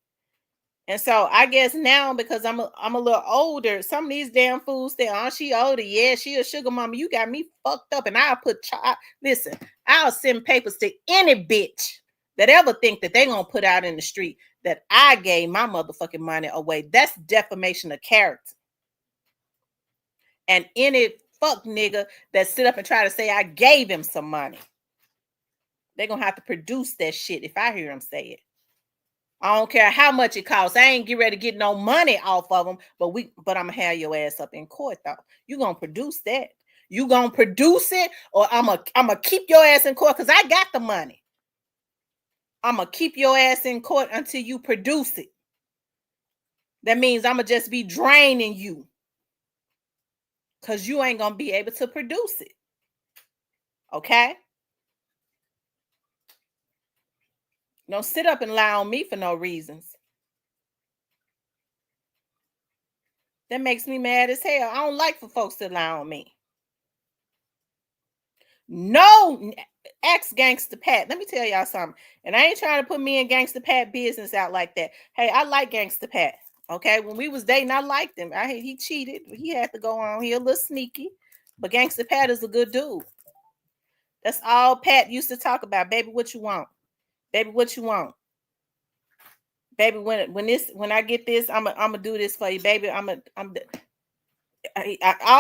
And so I guess now because I'm a little older, some of these damn fools say, "Oh, she older, yeah, she a sugar mama." You got me fucked up, and listen, I'll send papers to any bitch that ever think that they gonna put out in the street that I gave my motherfucking money away. That's defamation of character. And any fuck nigga that sit up and try to say I gave him some money, they're gonna have to produce that shit if I hear them say it. I don't care how much it costs. I ain't get ready to get no money off of them, but I'm gonna have your ass up in court though. You gonna produce that? You gonna produce it, or I'm gonna keep your ass in court because I got the money. I'm gonna keep your ass in court until you produce it. That means I'm gonna just be draining you because you ain't gonna be able to produce it. Okay? Don't sit up and lie on me for no reasons. That makes me mad as hell. I don't like for folks to lie on me. No, ex Gangsta Pat. Let me tell y'all something. And I ain't trying to put me and Gangsta Pat business out like that. Hey, I like Gangsta Pat. Okay, when we was dating, I liked him. He cheated. He had to go on. He a little sneaky, but Gangsta Pat is a good dude. That's all Pat used to talk about. Baby, what you want? Baby, what you want? Baby, when I get this, I'm gonna do this for you, baby. All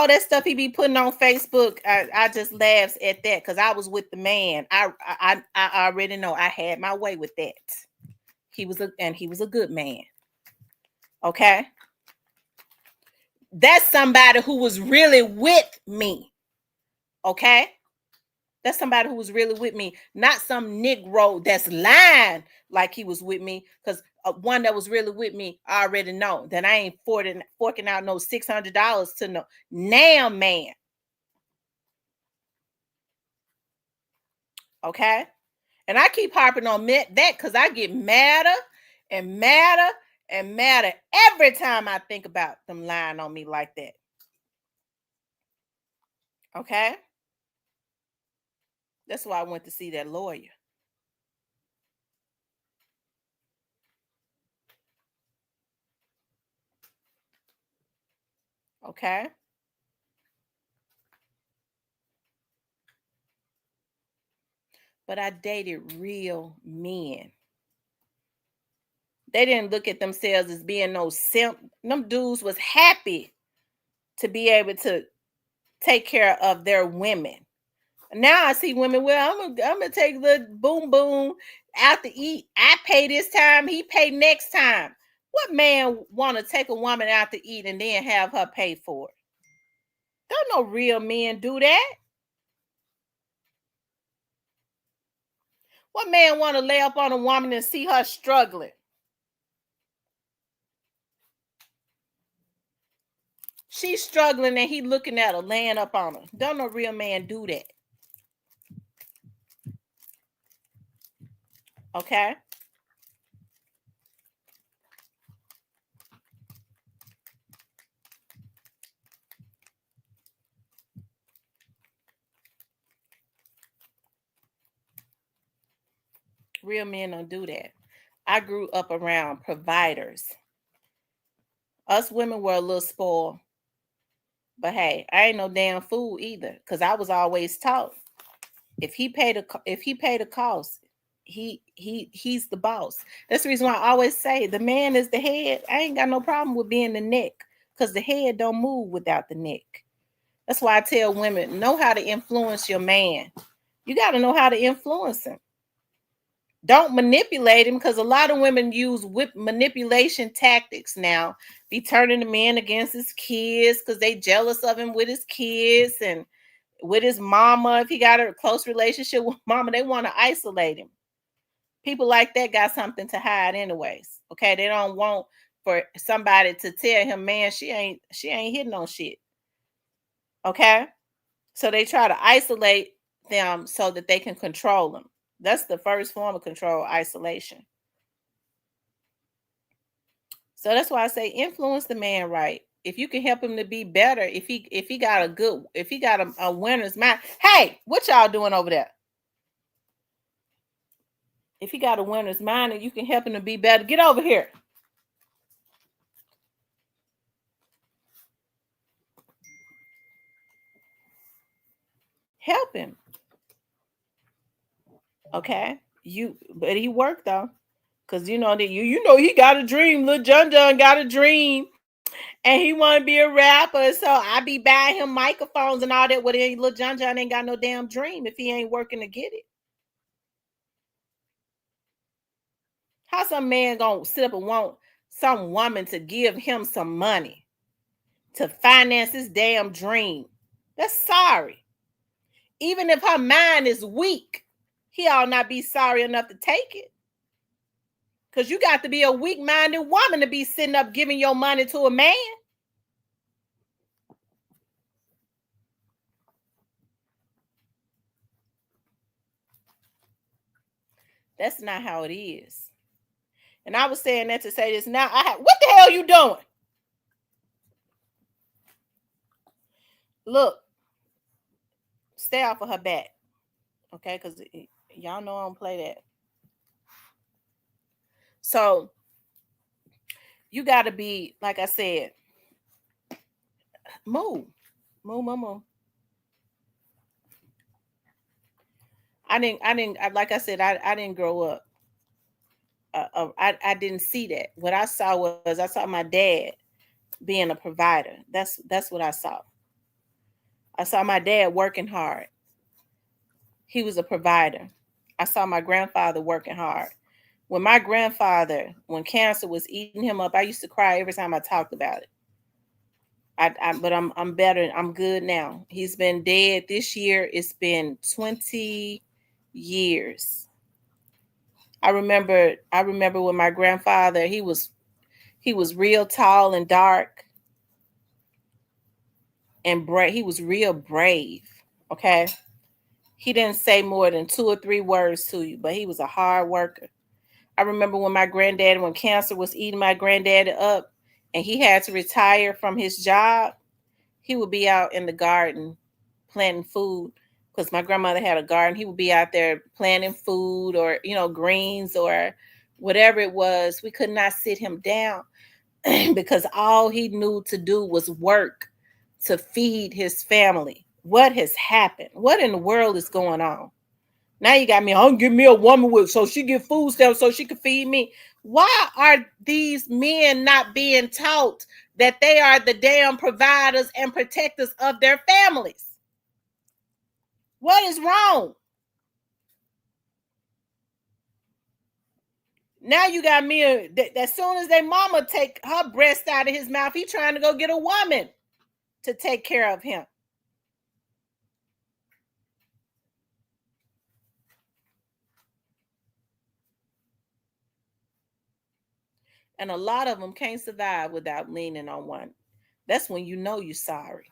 that stuff he be putting on Facebook, I just laughs at that because I was with the man. I already know I had my way with that. He was a good man. Okay, that's somebody who was really with me. Okay, that's somebody who was really with me, not some Negro that's lying like he was with me. Because one that was really with me, I already know that I ain't forking out no $600 to no damn man. Okay, and I keep harping on that because I get madder and madder and madder every time I think about them lying on me like that. Okay, That's why I went to see that lawyer. Okay. But I dated real men. They didn't look at themselves as being no simp. Them dudes was happy to be able to take care of their women. Now I see women, well, I'm gonna take the boom boom out to eat. I pay this time, he pay next time. What man want to take a woman out to eat and then have her pay for it? Don't no real men do that. What man want to lay up on a woman and see her struggling? She's struggling and he looking at her, laying up on her. Don't no real man do that. Okay? Real men don't do that. I grew up around providers. Us women were a little spoiled. But hey, I ain't no damn fool either, because I was always taught if he paid the cost, he's the boss. That's the reason why I always say the man is the head. I ain't got no problem with being the neck, because the head don't move without the neck. That's why I tell women, know how to influence your man. You got to know how to influence him. Don't manipulate him, because a lot of women use whip manipulation tactics now. Be turning the man against his kids because they jealous of him with his kids and with his mama. If he got a close relationship with mama, they want to isolate him. People like that got something to hide anyways. Okay, they don't want for somebody to tell him, man, she ain't hitting on shit. Okay, so they try to isolate them so that they can control them. That's the first form of control, isolation. So that's why I say influence the man right. If you can help him to be better, if he got a good, if he got a winner's mind. Hey, what y'all doing over there? If he got a winner's mind and you can help him to be better, get over here. Help him. Okay. But he worked though. Cause you know that you know he got a dream. Little John got a dream. And he want to be a rapper. So I be buying him microphones and all that. Well, little John ain't got no damn dream if he ain't working to get it. How some man gonna sit up and want some woman to give him some money to finance his damn dream? That's sorry. Even if her mind is weak, he ought not be sorry enough to take it. Because you got to be a weak-minded woman to be sitting up giving your money to a man. That's not how it is. And I was saying that to say this now. What the hell you doing? Look, stay off of her back. Okay, because y'all know I don't play that. So you got to be, like I said, move, move, move, move. Like I said, I didn't grow up. I didn't see that. What I saw was I saw my dad being a provider. That's what I saw. I saw my dad working hard. He was a provider. I saw my grandfather working hard. When my grandfather, when cancer was eating him up, I used to cry every time I talked about it. But I'm better. I'm good now. He's been dead this year. It's been 20 years. I remember when my grandfather, he was real tall and dark and brave. He was real brave. Okay. He didn't say more than 2 or 3 words to you, but he was a hard worker. I remember when cancer was eating my granddaddy up and he had to retire from his job, he would be out in the garden planting food because my grandmother had a garden. He would be out there planting food or, greens or whatever it was. We could not sit him down because all he knew to do was work to feed his family. What has happened? What in the world is going on? Now you got me, I'm give me a woman with so she get food stamps so she can feed me. Why are these men not being taught that they are the damn providers and protectors of their families? What is wrong? Now you got me as soon as their mama take her breast out of his mouth, he trying to go get a woman to take care of him. And a lot of them can't survive without leaning on one. That's when you know you're sorry.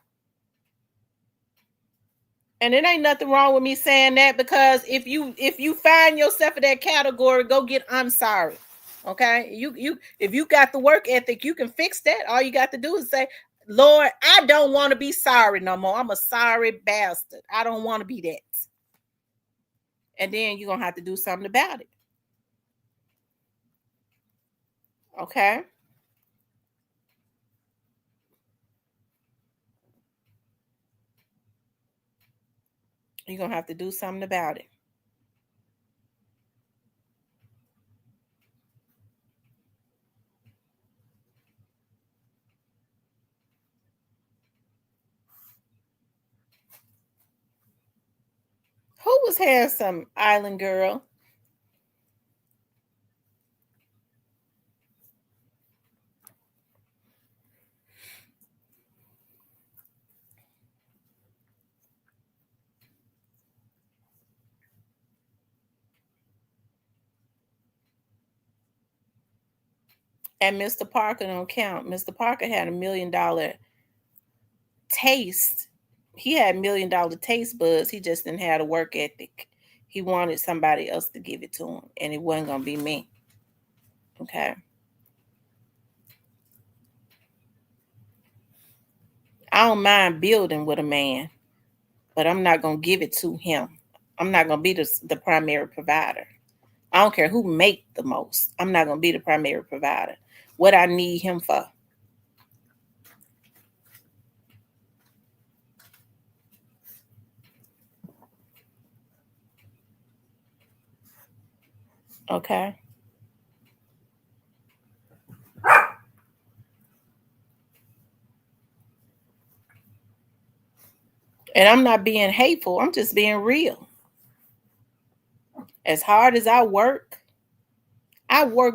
And it ain't nothing wrong with me saying that, because if you find yourself in that category, go get I'm sorry. Okay? You if you got the work ethic, you can fix that. All you got to do is say, Lord, I don't want to be sorry no more. I'm a sorry bastard. I don't want to be that. And then you're gonna have to do something about it. Okay? You're gonna have to do something about it. Who was handsome, Island Girl? And Mr. Parker don't count. Mr. Parker had $1 million taste. He had $1 million taste buds. He just didn't have a work ethic. He wanted somebody else to give it to him, and it wasn't gonna be me. Okay. I don't mind building with a man, but I'm not gonna give it to him. I'm not gonna be the primary provider. I don't care who make the most. I'm not gonna be the primary provider. What I need him for. Okay. And I'm not being hateful. I'm just being real. As hard as I work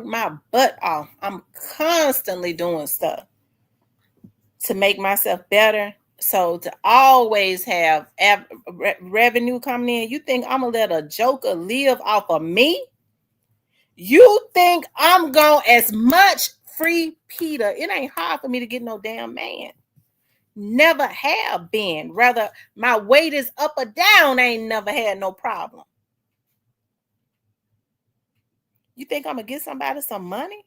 my butt off. I'm constantly doing stuff to make myself better. So to always have revenue coming in, you think I'm gonna let a joker live off of me? You think I'm going as much free Peter? It ain't hard for me to get no damn man. Never have been. Rather, my weight is up or down. I ain't never had no problem. You think I'm gonna get somebody some money?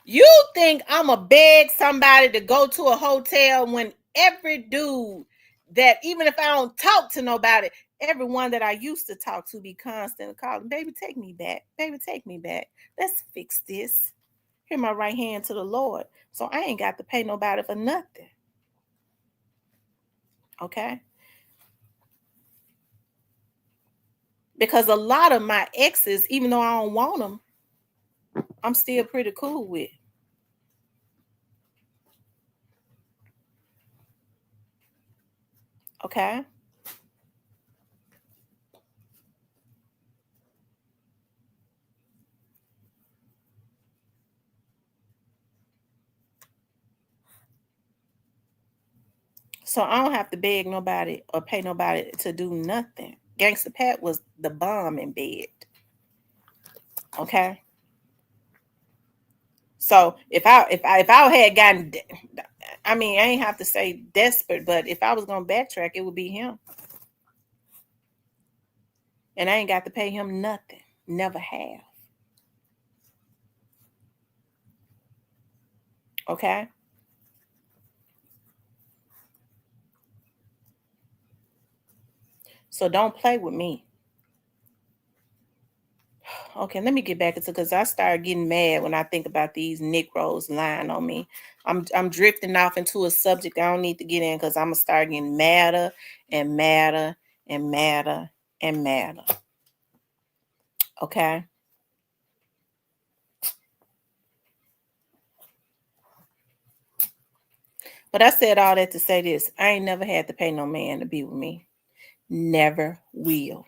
You think I'm gonna beg somebody to go to a hotel when every dude that, even if I don't talk to nobody, everyone that I used to talk to be constant calling, baby, take me back. Baby, take me back. Let's fix this. Here my right hand to the Lord. So I ain't got to pay nobody for nothing. Okay? Because a lot of my exes, even though I don't want them, I'm still pretty cool with. Okay? So I don't have to beg nobody or pay nobody to do nothing. Gangsta Pat was the bomb in bed. Okay. So if I had gotten, I mean, I ain't have to say desperate, but if I was gonna backtrack, it would be him. And I ain't got to pay him nothing. Never have. Okay. So don't play with me. Okay, let me get back into because I start getting mad when I think about these Negroes lying on me. I'm drifting off into a subject I don't need to get in because I'm gonna start getting madder and madder and madder and madder. Okay. But I said all that to say this. I ain't never had to pay no man to be with me. Never will.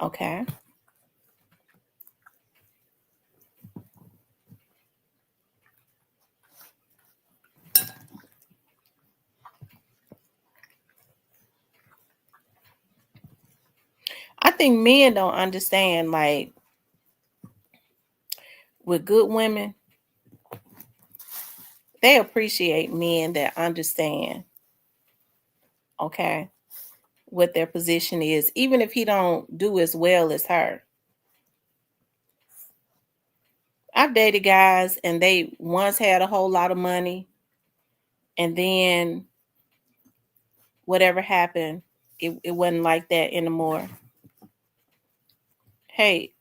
Okay. I think men don't understand, like, with good women, they appreciate men that understand, okay, what their position is, even if he don't do as well as her. I've dated guys and they once had a whole lot of money, and then whatever happened, it wasn't like that anymore. Hey,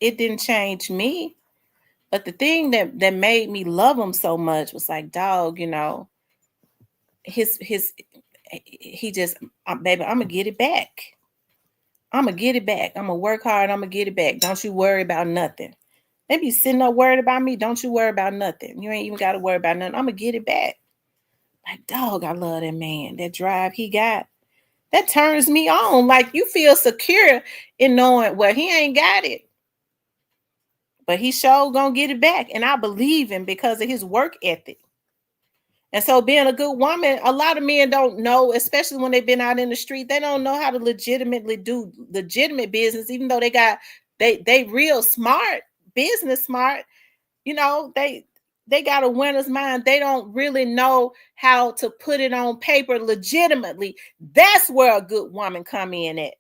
it didn't change me. But the thing that made me love him so much was like, dog, his he just, baby, I'm gonna get it back. I'm gonna get it back. I'm gonna work hard. I'm gonna get it back. Don't you worry about nothing. They be sitting there worried about me. Don't you worry about nothing. You ain't even got to worry about nothing. I'm gonna get it back. Like, dog, I love that man. That drive he got, that turns me on. Like, you feel secure in knowing, well, he ain't got it, but he sure gonna get it back. And I believe him because of his work ethic. And so being a good woman, a lot of men don't know, especially when they've been out in the street, they don't know how to legitimately do legitimate business, even though they real smart, business smart, they got a winner's mind. They don't really know how to put it on paper legitimately. That's where a good woman come in at.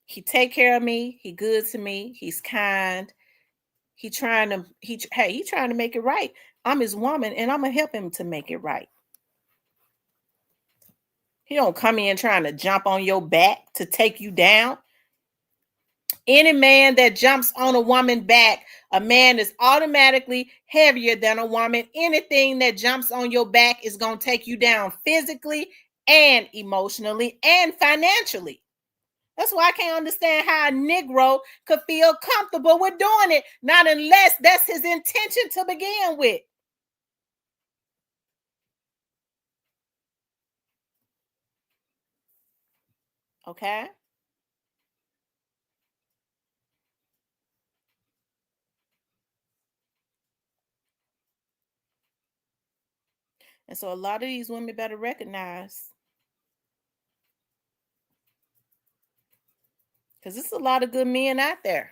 He take care of me, he good to me, he's kind. He trying to make it right. I'm his woman and I'm gonna help him to make it right. He don't come in trying to jump on your back to take you down. Any man that jumps on a woman back, a man is automatically heavier than a woman. Anything that jumps on your back is going to take you down physically and emotionally and financially. That's why I can't understand how a Negro could feel comfortable with doing it, not unless that's his intention to begin with. Okay? And so a lot of these women better recognize, because there's a lot of good men out there.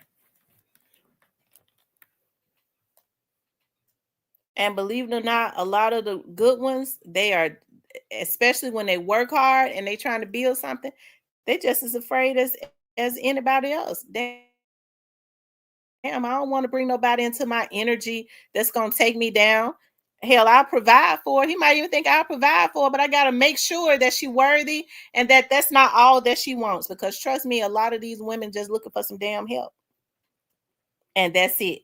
And believe it or not, a lot of the good ones, they are, especially when they work hard and they trying to build something, they just as afraid as anybody else. Damn, I don't want to bring nobody into my energy that's gonna take me down. Hell, I'll provide for her. He might even think I'll provide for her, but I gotta make sure that she's worthy and that that's not all that she wants. Because trust me, a lot of these women just looking for some damn help, and that's it.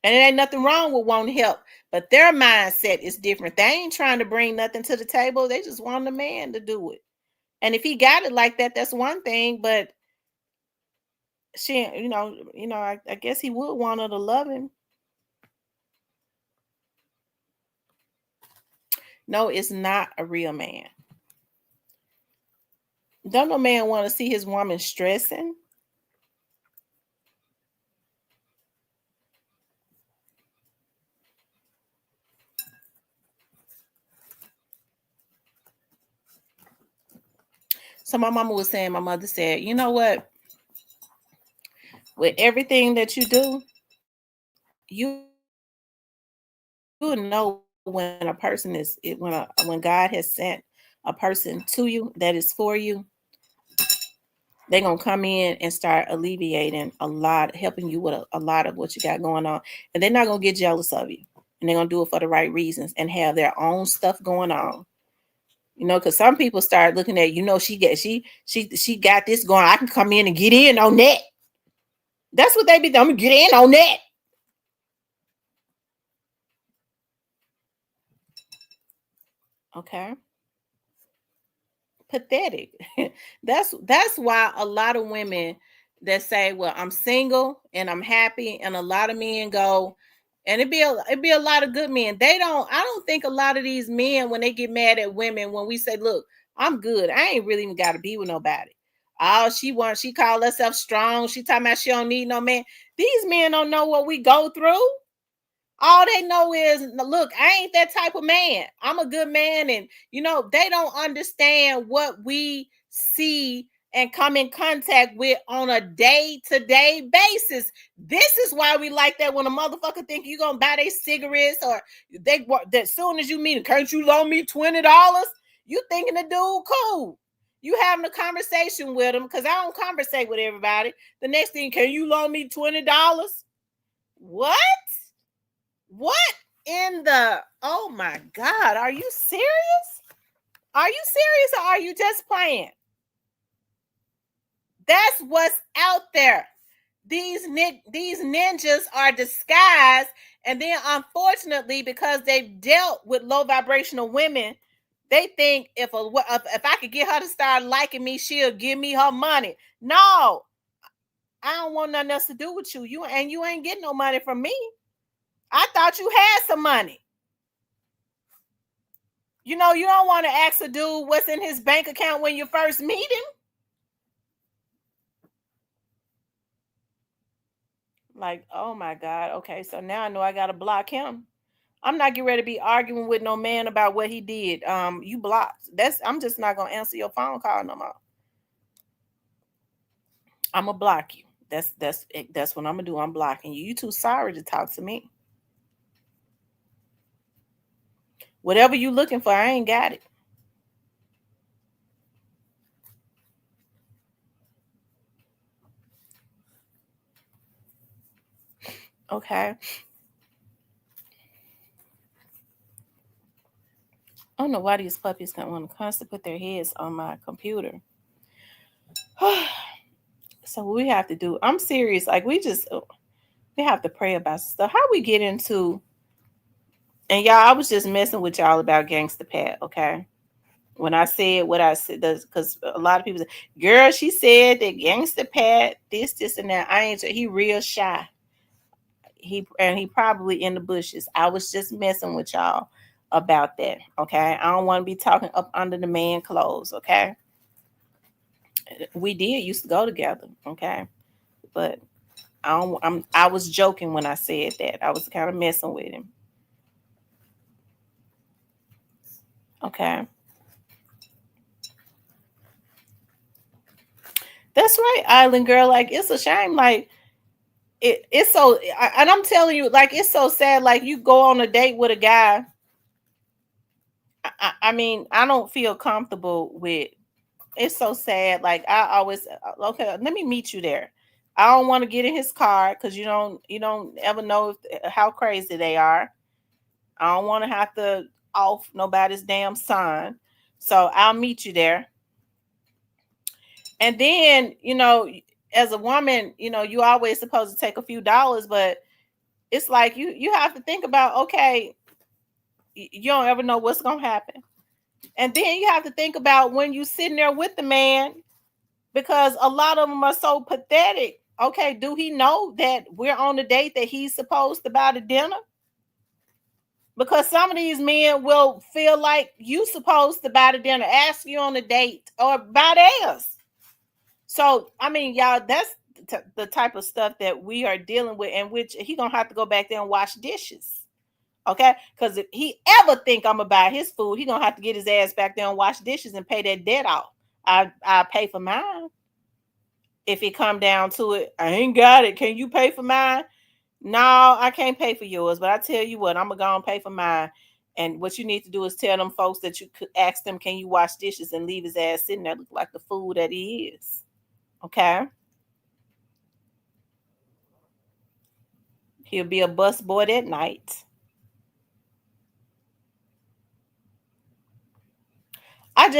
And it ain't nothing wrong with wanting help, but their mindset is different. They ain't trying to bring nothing to the table. They just want a man to do it. And if he got it like that, that's one thing. But she, I guess he would want her to love him. No, it's not a real man. Don't no man want to see his woman stressing. So my mother said, you know what? With everything that you do, you will know when a person when God has sent a person to you that is for you. They're gonna come in and start alleviating a lot, helping you with a lot of what you got going on. And they're not gonna get jealous of you. And they're gonna do it for the right reasons and have their own stuff going on. You know, because some people start looking at, she got this going. I can come in and get in on that. That's what they be doing. I'm gonna get in on that. Okay. Pathetic. That's why a lot of women that say, "Well, I'm single and I'm happy," and a lot of men go, and it be a lot of good men. I don't think a lot of these men when they get mad at women when we say, "Look, I'm good. I ain't really even got to be with nobody." All she wants, she call herself strong. She talking about she don't need no man. These men don't know what we go through. All they know is, look, I ain't that type of man. I'm a good man. And, they don't understand what we see and come in contact with on a day-to-day basis. This is why we like that when a motherfucker think you going to buy their cigarettes or that soon as you meet him, can't you loan me $20? You thinking the dude cool. You having a conversation with him because I don't conversate with everybody. The next thing, can you loan me $20? What? What in the, oh my God, are you serious? Are you serious or are you just playing? That's what's out there. These ninjas are disguised, and then unfortunately, because they've dealt with low vibrational women, they think if I could get her to start liking me, she'll give me her money. No, I don't want nothing else to do with you. You ain't getting no money from me. I thought you had some money. You don't want to ask a dude what's in his bank account when you first meet him. Like, oh my God. Okay, so now I know I gotta block him. I'm not getting ready to be arguing with no man about what he did. You blocked. I'm just not gonna answer your phone call no more. I'm gonna block you. That's what I'm gonna do. I'm blocking you. You too sorry to talk to me. Whatever you looking for, I ain't got it. Okay. I don't know why these puppies want to constantly put their heads on my computer. So what we have to do, I'm serious. Like we have to pray about stuff. How we get into, and y'all, I was just messing with y'all about Gangsta Pat, okay? When I said what I said, because a lot of people say, girl, she said that Gangsta Pat, this, and that. He real shy. He probably in the bushes. I was just messing with y'all about that, okay? I don't want to be talking up under the man clothes, okay? We did used to go together, okay? But I was joking when I said that. I was kind of messing with him. Okay. That's right, Island Girl. Like it's a shame. Like it's so, and I'm telling you, like it's so sad. Like you go on a date with a guy. I mean, I don't feel comfortable with. It's so sad. Like I always, okay, let me meet you there. I don't want to get in his car because you don't ever know how crazy they are. I don't want to have to off nobody's damn son. So I'll meet you there. And then, as a woman, you always supposed to take a few dollars, but it's like you have to think about, okay, you don't ever know what's gonna happen. And then you have to think about when you sitting there with the man, because a lot of them are so pathetic. Okay, do he know that we're on the date that he's supposed to buy the dinner? Because some of these men will feel like you supposed to buy the dinner, ask you on a date, or buy theirs. So, I mean, y'all, that's the type of stuff that we are dealing with, and which he gonna have to go back there and wash dishes. Okay, because if he ever think I'm gonna buy his food, he gonna have to get his ass back there and wash dishes and pay that debt off. I pay for mine. If it come down to it, I ain't got it. Can you pay for mine? No, I can't pay for yours, but I tell you what, I'm gonna go and pay for mine. And what you need to do is tell them folks that you could ask them, can you wash dishes, and leave his ass sitting there look like the fool that he is. Okay. He'll be a busboy at night. I'm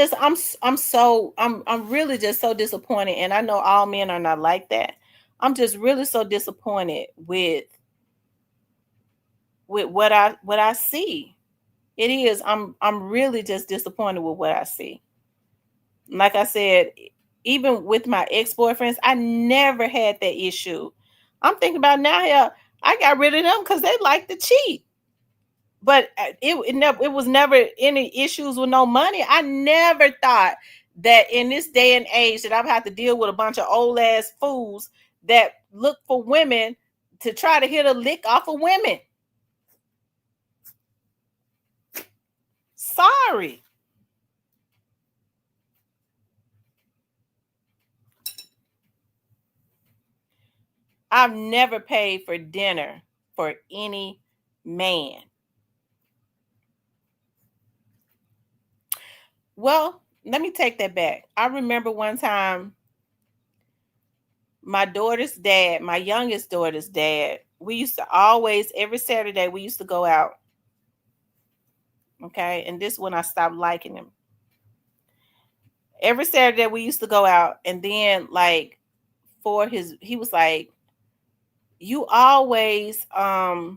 really just so disappointed, and I know all men are not like that. I'm just really so disappointed with what I see. It is. I'm really just disappointed with what I see. Like I said, even with my ex-boyfriends, I never had that issue. I'm thinking about now, yeah, I got rid of them because they like to cheat. But it was never any issues with no money. I never thought that in this day and age that I've had to deal with a bunch of old ass fools that look for women to try to hit a lick off of women. Sorry. I've never paid for dinner for any man. Well, let me take that back. I remember one time my daughter's dad, my youngest daughter's dad, we used to always, every Saturday, we used to go out. Okay. And this when I stopped liking him. Every Saturday we used to go out. And then like he was like, you always I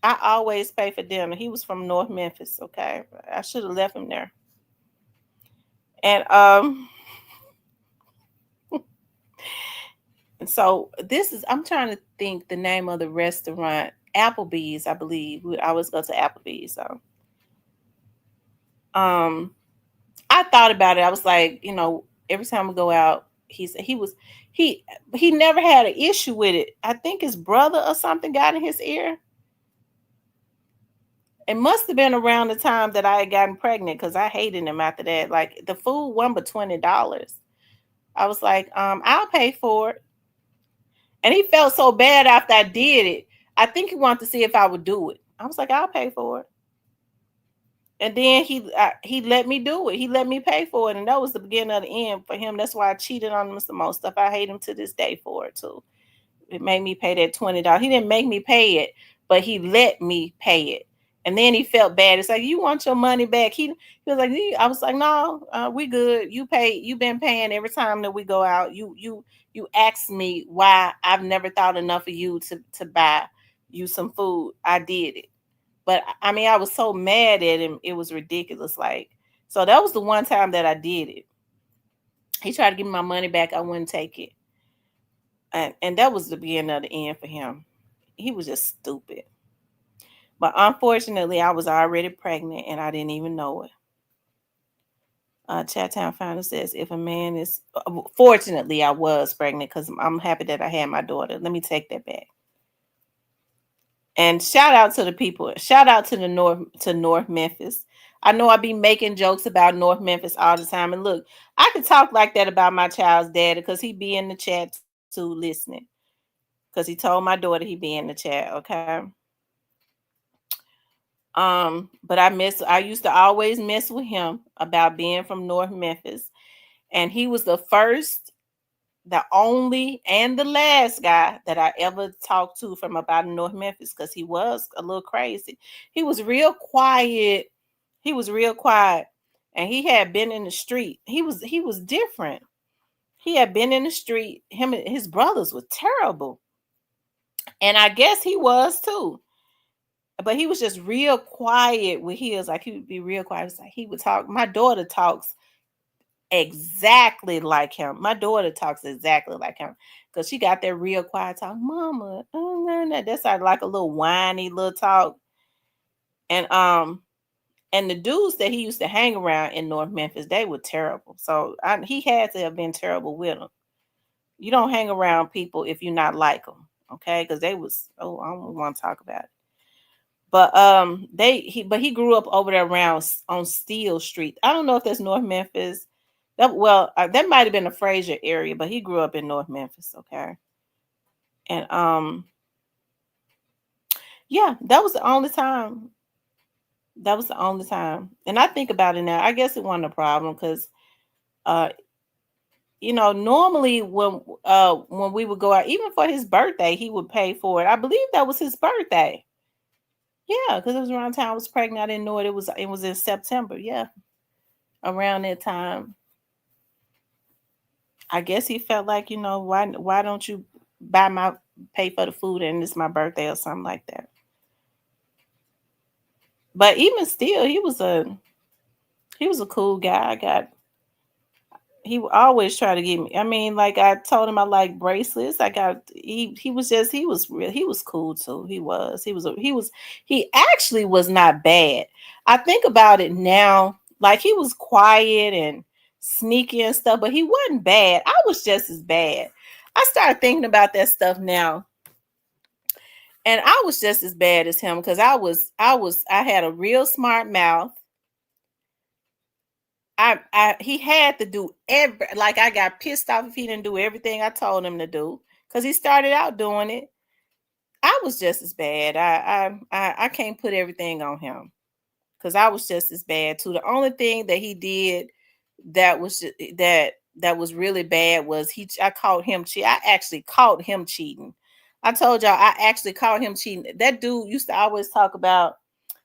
always pay for dinner. He was from North Memphis. Okay. I should have left him there. And and so this is, I'm trying to think the name of the restaurant. Applebee's, I believe. We always go to Applebee's. So um I thought about it. I was like, every time we go out, he he never had an issue with it. I think his brother or something got in his ear. It must have been around the time that I had gotten pregnant because I hated him after that. Like the food won but $20. I was like, I'll pay for it. And he felt so bad after I did it. I think he wanted to see if I would do it. I was like, I'll pay for it. And then he let me do it. He let me pay for it, and that was the beginning of the end for him. That's why I cheated on him the most stuff. I hate him to this day for it too. It made me pay that $20. He didn't make me pay it, but he let me pay it. And then he felt bad. It's like, you want your money back. He was like, I was like, no, we good. You pay. You've been paying every time that we go out. You asked me why I've never thought enough of you to buy you some food. I did it. But I mean, I was so mad at him, it was ridiculous. Like, so that was the one time that I did it. He tried to give me my money back, I wouldn't take it. And that was the beginning of the end for him. He was just stupid. But unfortunately, I was already pregnant and I didn't even know it. Chattown Founder says, if a man is, fortunately, I was pregnant because I'm happy that I had my daughter. Let me take that back. And shout out to the people. Shout out to the North Memphis. I know I be making jokes about North Memphis all the time. And look, I could talk like that about my child's daddy because he be in the chat too listening. Because he told my daughter he be in the chat, okay? But I used to always mess with him about being from North Memphis. And he was the first, the only, and the last guy that I ever talked to from about North Memphis because he was a little crazy. He was real quiet. He was real quiet, and he had been in the street. He was different. He had been in the street. Him and his brothers were terrible, and I guess he was too. But he was just real quiet with his. Like he would be real quiet. It's like he would talk. My daughter talks exactly like him. My daughter talks exactly like him because she got that real quiet talk. Mama, that's like a little whiny little talk. And the dudes that he used to hang around in North Memphis, they were terrible. So he had to have been terrible with them. You don't hang around people if you're not like them, okay? Because they was, I don't want to talk about it. But he grew up over there around on Steel Street. I don't know if that's North Memphis. That might have been the Fraser area, but he grew up in North Memphis, okay? And yeah, that was the only time. That was the only time. And I think about it now. I guess it wasn't a problem because uh normally when we would go out, even for his birthday, he would pay for it. I believe that was his birthday. Yeah, because it was around the time I was pregnant. I didn't know it. It was in September. Yeah, around that time. I guess he felt like, why don't you pay for the food and it's my birthday or something like that. But even still, he was a cool guy. He would always try to get me. I mean, like I told him I like bracelets. He was cool too. He actually was not bad. I think about it now, like he was quiet and sneaky and stuff, but he wasn't bad. I was just as bad. I started thinking about that stuff now, and I was just as bad as him because I had a real smart mouth. He had to do like I got pissed off if he didn't do everything I told him to do because he started out doing it. I was just as bad. I can't put everything on him because I was just as bad too. The only thing that he did that was really bad was I caught him cheat. I actually caught him cheating. I told y'all I actually caught him cheating. That dude used to always talk about,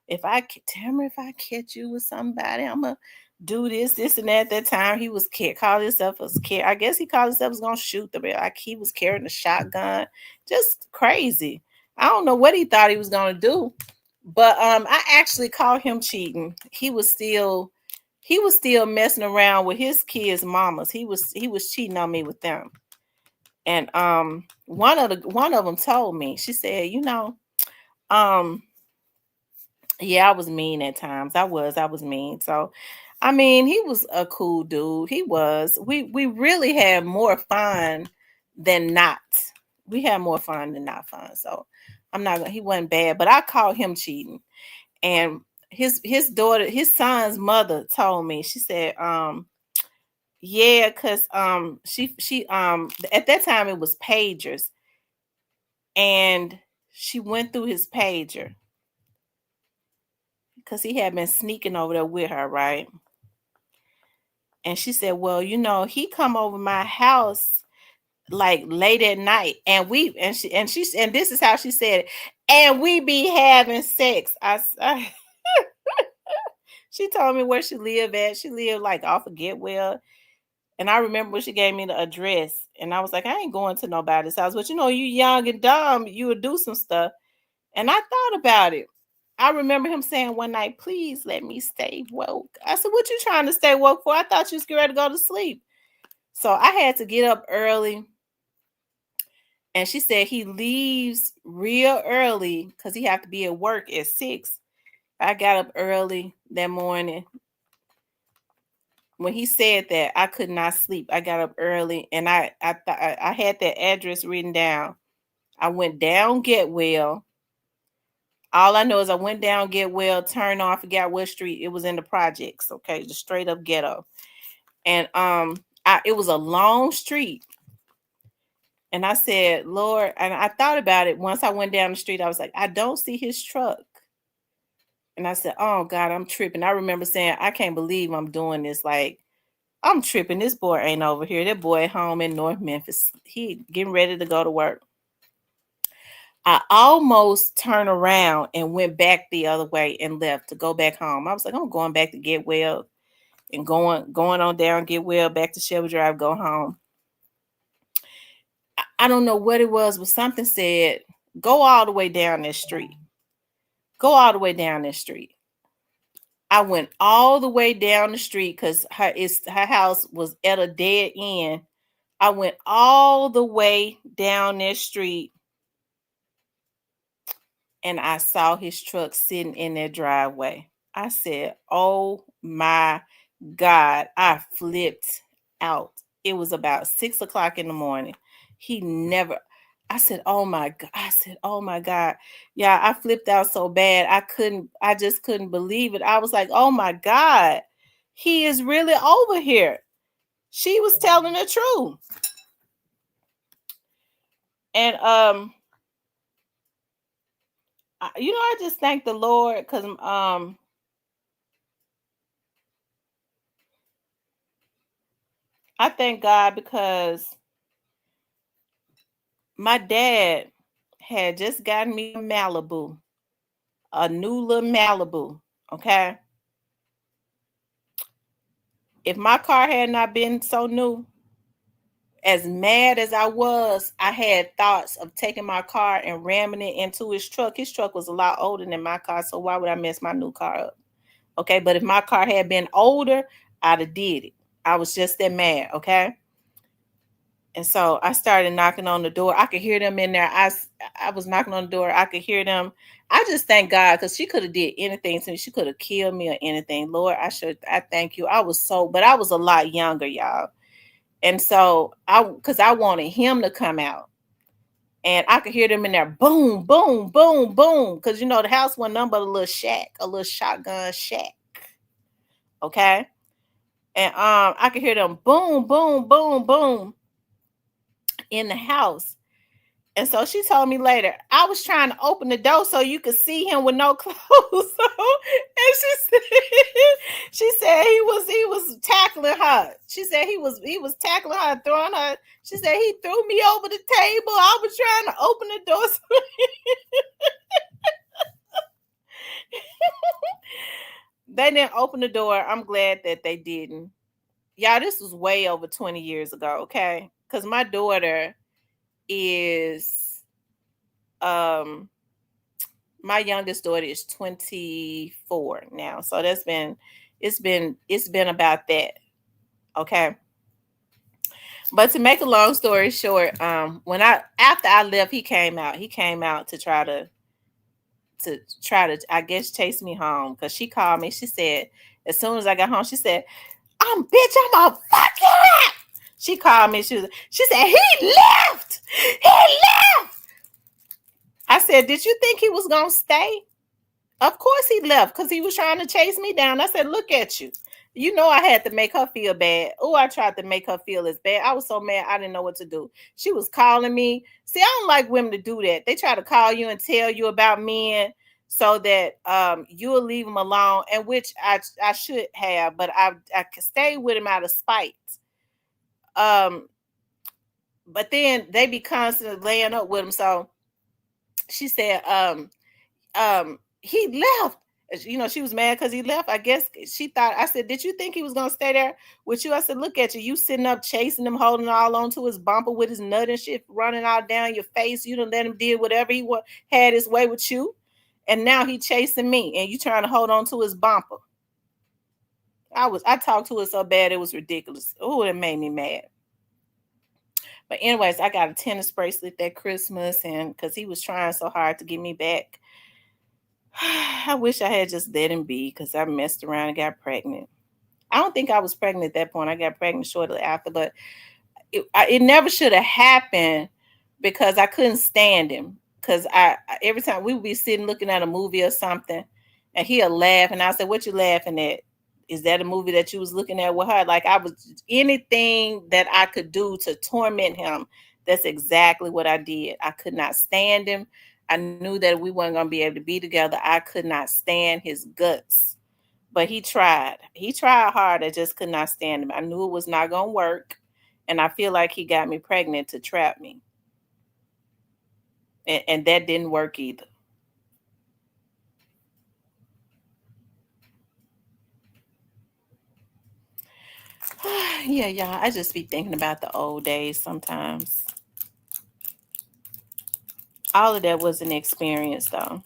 if I catch you with somebody, I'm gonna do this, and that. At that time, he was called himself as scared. I guess he called himself was gonna shoot them. Like he was carrying a shotgun, just crazy. I don't know what he thought he was gonna do, but I actually caught him cheating. He was still messing around with his kids' mamas. He was cheating on me with them, and one of them told me. She said, um yeah, I was mean at times. I was mean. So, I mean, he was a cool dude. He was. We really had more fun than not. We had more fun than not fun. So, I'm not gonna. He wasn't bad, but I caught him cheating. And his daughter, his son's mother told me. She said, yeah, cause she at that time it was pagers, and she went through his pager because he had been sneaking over there with her, right? And she said, well, he come over my house like late at night, and this is how she said it, and we be having sex. She told me where she lived at. She lived like off of Getwell. And I remember when she gave me the address, and I was like, I ain't going to nobody's house. But you young and dumb, you would do some stuff. And I thought about it. I remember him saying one night, please let me stay woke. I said, what you trying to stay woke for? I thought you was getting ready to go to sleep. So I had to get up early. And she said he leaves real early because he have to be at work at 6. I got up early that morning. When he said that, I could not sleep. I got up early, and I had that address written down. I went down Getwell. All I know is I went down Getwell, turned on, I forgot what street. It was in the projects, okay, just straight up ghetto. And it was a long street. And I said, Lord, and I thought about it. Once I went down the street, I was like, I don't see his truck. And I said, oh God, I'm tripping. I remember saying, I can't believe I'm doing this. Like, I'm tripping. This boy ain't over here. That boy at home in North Memphis. He getting ready to go to work. I almost turned around and went back the other way and left to go back home. I was like, I'm going back to get well and going on down, get well, back to Shelby Drive, go home. I don't know what it was, but something said, go all the way down this street. Go all the way down this street. I went all the way down the street because her house was at a dead end. I went all the way down this street, and I saw his truck sitting in their driveway. I said, oh my God, I flipped out. It was about 6 o'clock in the morning. He never, I said, oh my God. I said, oh my God. Yeah, I flipped out so bad. I just couldn't believe it. I was like, oh my God, he is really over here. She was telling the truth. And I just thank the Lord because I thank God because my dad had just gotten me a Malibu, a new little Malibu. Okay. If my car had not been so new, as mad as I was, I had thoughts of taking my car and ramming it into his truck. His truck was a lot older than my car, so why would I mess my new car up? Okay, but if my car had been older, I'd have did it. I was just that mad, okay? And so I started knocking on the door. I could hear them in there. I was knocking on the door. I could hear them. I just thank God because she could have did anything to me. She could have killed me or anything. Lord, I thank you. But I was a lot younger, y'all. And so because I wanted him to come out. And I could hear them in there, boom, boom, boom, boom. Because the house wasn't nothing but a little shack, a little shotgun shack. Okay. And I could hear them boom, boom, boom, boom in the house. And so she told me later, I was trying to open the door so you could see him with no clothes on. And she said he was tackling her. She said he was tackling her, throwing her. She said he threw me over the table. I was trying to open the door. They didn't open the door. I'm glad that they didn't. Y'all, this was way over 20 years ago, okay? Because my daughter is my youngest daughter is 24 now. So it's been about that. Okay. But to make a long story short, when after I left, he came out. He came out to try to I guess chase me home. Cause she called me. She said, as soon as I got home, she said, bitch, I'm a fuck you up. She called me. She said, he left. He left. I said, did you think he was gonna stay? Of course he left because he was trying to chase me down. I said, look at you. I had to make her feel bad. Oh, I tried to make her feel as bad. I was so mad I didn't know what to do. She was calling me. See, I don't like women to do that. They try to call you and tell you about men so that you'll leave them alone, and which I should have, but I could stay with him out of spite. Um, but then they be constantly laying up with him. So she said, he left. She was mad because he left. I guess she thought, I said, did you think he was gonna stay there with you? I said, look at you sitting up chasing him, holding all onto his bumper with his nut and shit running all down your face. You done let him do whatever had his way with you, and now he chasing me, and you trying to hold on to his bumper. I talked to her so bad it was ridiculous. Oh, it made me mad. But anyways, I got a tennis bracelet that Christmas, and because he was trying so hard to get me back. I wish I had just let him be because I messed around and got pregnant. I don't think I was pregnant at that point. I got pregnant shortly after, but it never should have happened because I couldn't stand him. Because every time we would be sitting looking at a movie or something, and he'll laugh, and I said, "What you laughing at? Is that a movie that you was looking at with her?" Like I was anything that I could do to torment him. That's exactly what I did. I could not stand him. I knew that we weren't going to be able to be together. I could not stand his guts. But he tried. He tried hard. I just could not stand him. I knew it was not going to work. And I feel like he got me pregnant to trap me. And that didn't work either. Yeah, y'all. I just be thinking about the old days sometimes. All of that was an experience, though.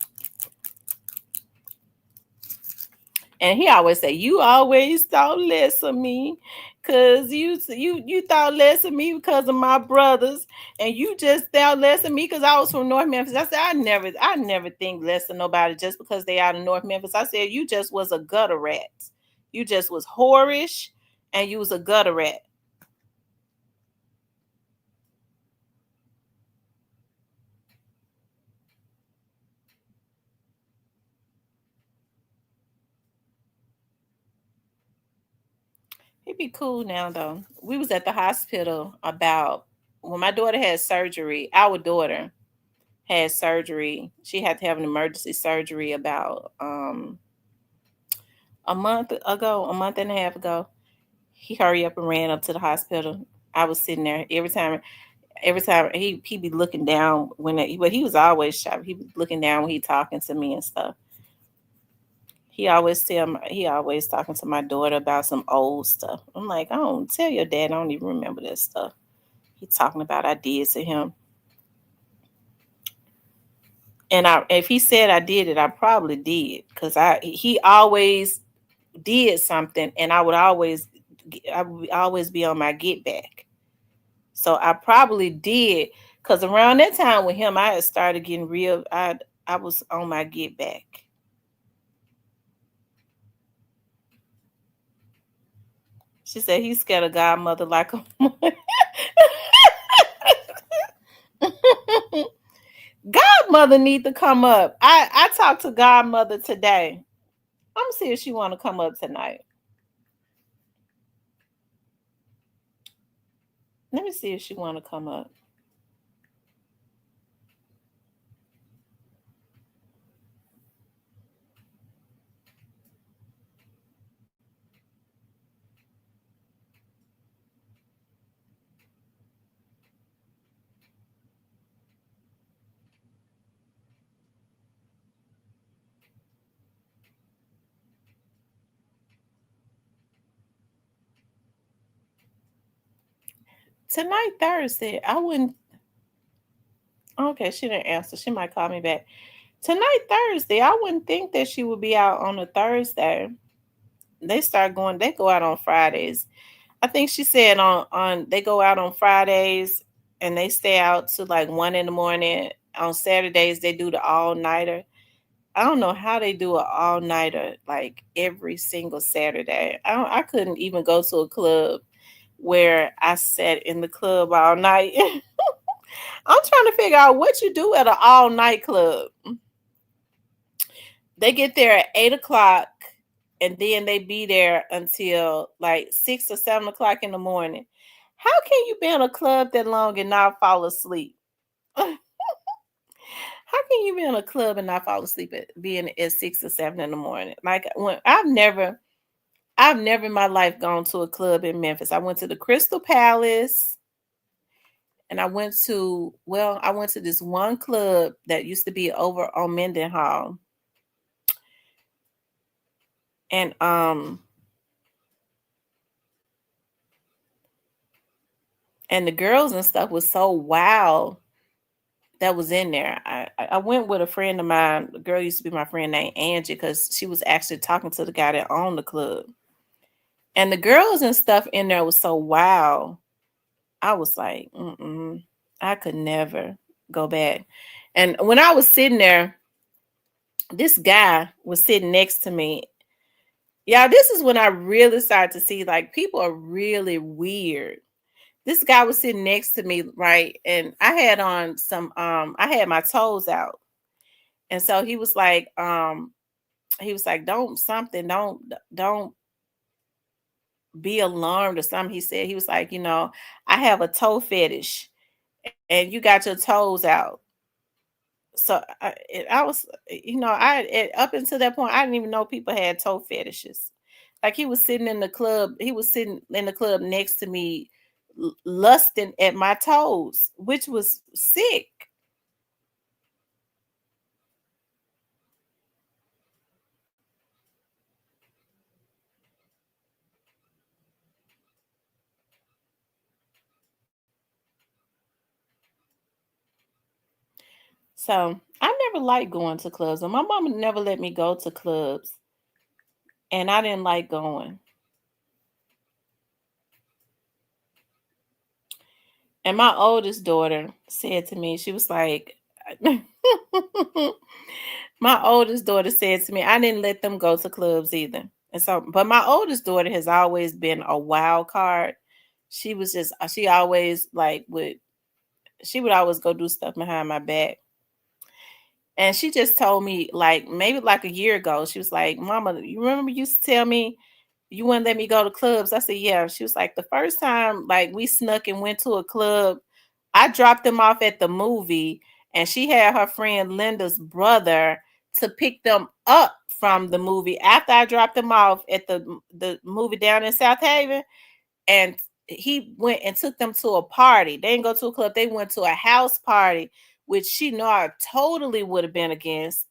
And he always say, "You always thought less of me, cause you thought less of me because of my brothers, and you just thought less of me because I was from North Memphis." I said, "I never think less of nobody just because they out of North Memphis." I said, "You just was a gutter rat. You just was whorish, and you was a gutter rat." He'd be cool now though. We was at the hospital about when my daughter had surgery. Our daughter had surgery. She had to have an emergency surgery about a month and a half ago. He hurry up and ran up to the hospital. I was sitting there every time he be looking down but he was always shy. He was looking down when he talking to me and stuff. He always talking to my daughter about some old stuff. I'm like, I don't tell your dad. I don't even remember that stuff. He talking about I did to him, and if he said I did it, I probably did because he always did something, and I would always be on my get back. So I probably did because around that time with him, I had started getting real. I was on my get back. She said he's scared of godmother like a godmother need to come up. I talked to godmother today. I'm gonna see if she want to come up tonight. Let me see if she want to come up. Tonight Thursday. I wouldn't. Okay, she didn't answer. She might call me back. Tonight Thursday. I wouldn't think that she would be out on a Thursday. They go out on Fridays. I think she said on they go out on Fridays and they stay out to like 1 in the morning. On Saturdays they do the all nighter. I don't know how they do an all nighter like every single Saturday. I couldn't even go to a club where I sat in the club all night. I'm trying to figure out what you do at an all night club. They get there at 8 o'clock and then they be there until like 6 or 7 o'clock in the morning. How can you be in a club that long and not fall asleep? How can you be in a club and not fall asleep at being at 6 or 7 in the morning? Like when I've never in my life gone to a club in Memphis. I went to the Crystal Palace and I went to this one club that used to be over on Mendenhall. And and the girls and stuff was so wild that was in there. I went with a friend of mine. The girl used to be my friend named Angie because she was actually talking to the guy that owned the club. And the girls and stuff in there was so wild. I was like, I could never go back. And when I was sitting there, this guy was sitting next to me. Yeah, this is when I really started to see like people are really weird. This guy was sitting next to me, right? And I had on I had my toes out. And so he was like, don't be alarmed or something. He said, he was like, I have a toe fetish and you got your toes out. So I was, up until that point, I didn't even know people had toe fetishes. Like he was sitting in the club, next to me, lusting at my toes, which was sick. So I never liked going to clubs, and my mama never let me go to clubs, and I didn't like going. And my oldest daughter said to me, she was like, my oldest daughter said to me, I didn't let them go to clubs either. And so, but my oldest daughter has always been a wild card. She always she would always go do stuff behind my back. And she just told me, like, maybe like a year ago, she was like, Mama, you remember you used to tell me you wouldn't let me go to clubs? I said, yeah. She was like, the first time, like, we snuck and went to a club, I dropped them off at the movie, and she had her friend Linda's brother to pick them up from the movie after I dropped them off at the movie down in South Haven, and he went and took them to a party. They didn't go to a club, they went to a house party, which she know I totally would have been against.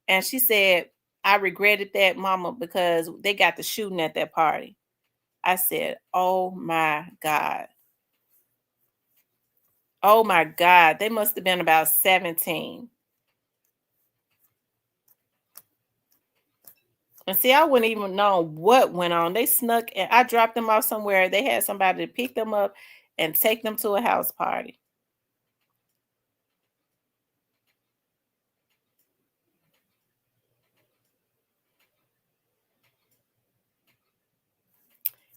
And she said, I regretted that, mama, because they got the shooting at that party. I said, oh my God. Oh my God. They must have been about 17. And see, I wouldn't even know what went on. They snuck and I dropped them off somewhere. They had somebody to pick them up and take them to a house party.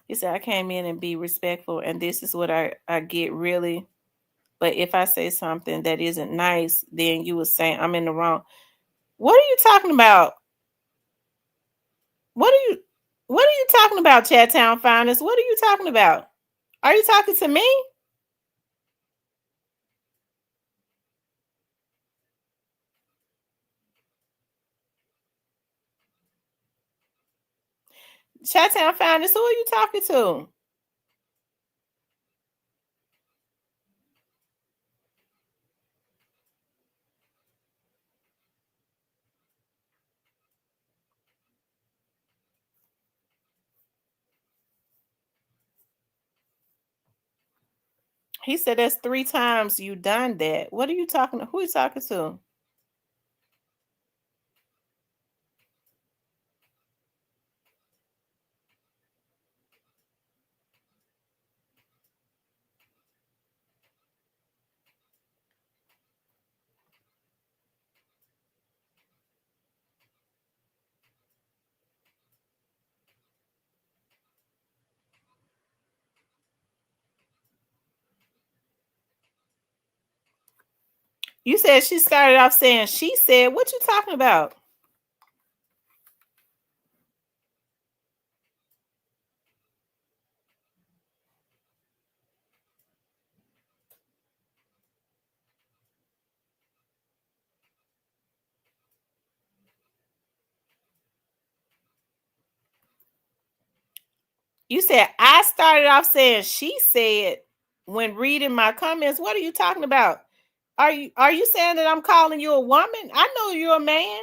He said, I came in and be respectful, and this is what I get really. But if I say something that isn't nice, then you would say I'm in the wrong. What are you talking about? What are you what are you talking about, Chattown Finest? What are you talking about? Are you talking to me? Chattown Finest, who are you talking to? He said that's 3 times you done that. What are you talking to? Who are you talking to? You said she started off saying she said, what you talking about? You said I started off saying she said when reading my comments. What are you talking about? Are you saying that I'm calling you a woman? I know you're a man.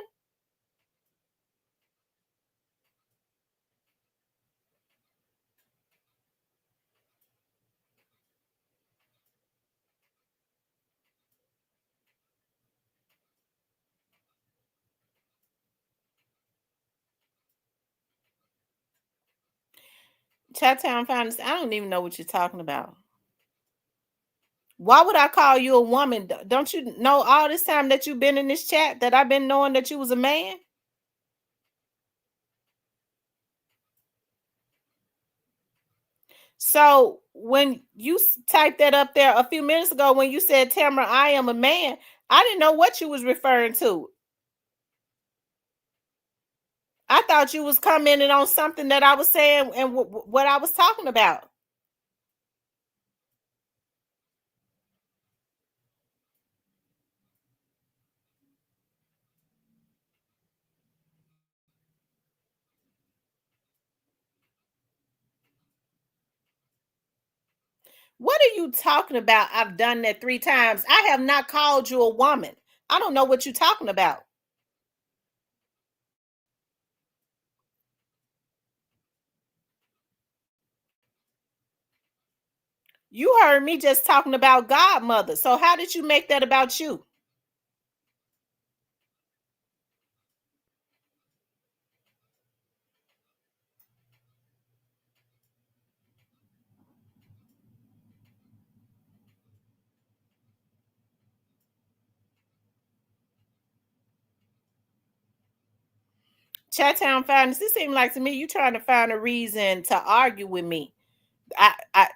Chattown Finance, I don't even know what you're talking about. Why would I call you a woman? Don't you know all this time that you've been in this chat that I've been knowing that you was a man? So when you typed that up there a few minutes ago, when you said, Tamara, I am a man, I didn't know what you was referring to. I thought you was commenting on something that I was saying and what I was talking about. What are you talking about? I've done that 3 times. I have not called you a woman. I don't know what you're talking about. You heard me just talking about godmother. So how did you make that about you? Chattown Finance, this seems like to me you trying to find a reason to argue with me.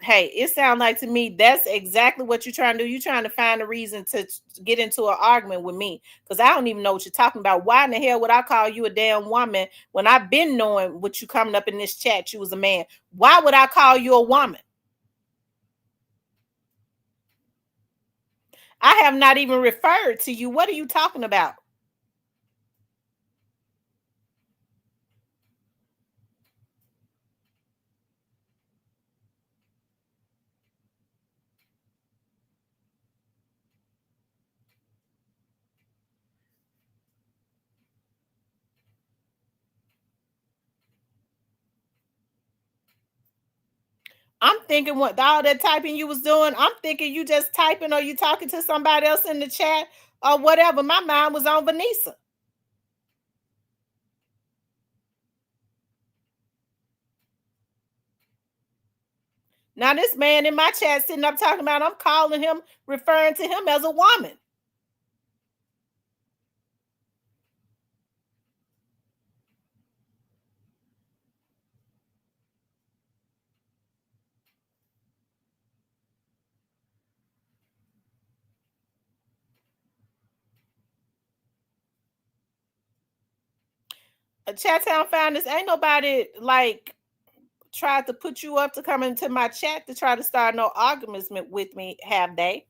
Hey, it sounds like to me that's exactly what you're trying to do. You're trying to find a reason to get into an argument with me because I don't even know what you're talking about. Why in the hell would I call you a damn woman when I've been knowing what you coming up in this chat? You was a man. Why would I call you a woman? I have not even referred to you. What are you talking about? I'm thinking what all that typing you was doing. I'm thinking you just typing or you talking to somebody else in the chat or whatever. My mind was on Vanessa. Now this man in my chat sitting up talking about I'm calling him, referring to him as a woman. A chat town found this. Ain't nobody like tried to put you up to come into my chat to try to start no arguments with me, have they?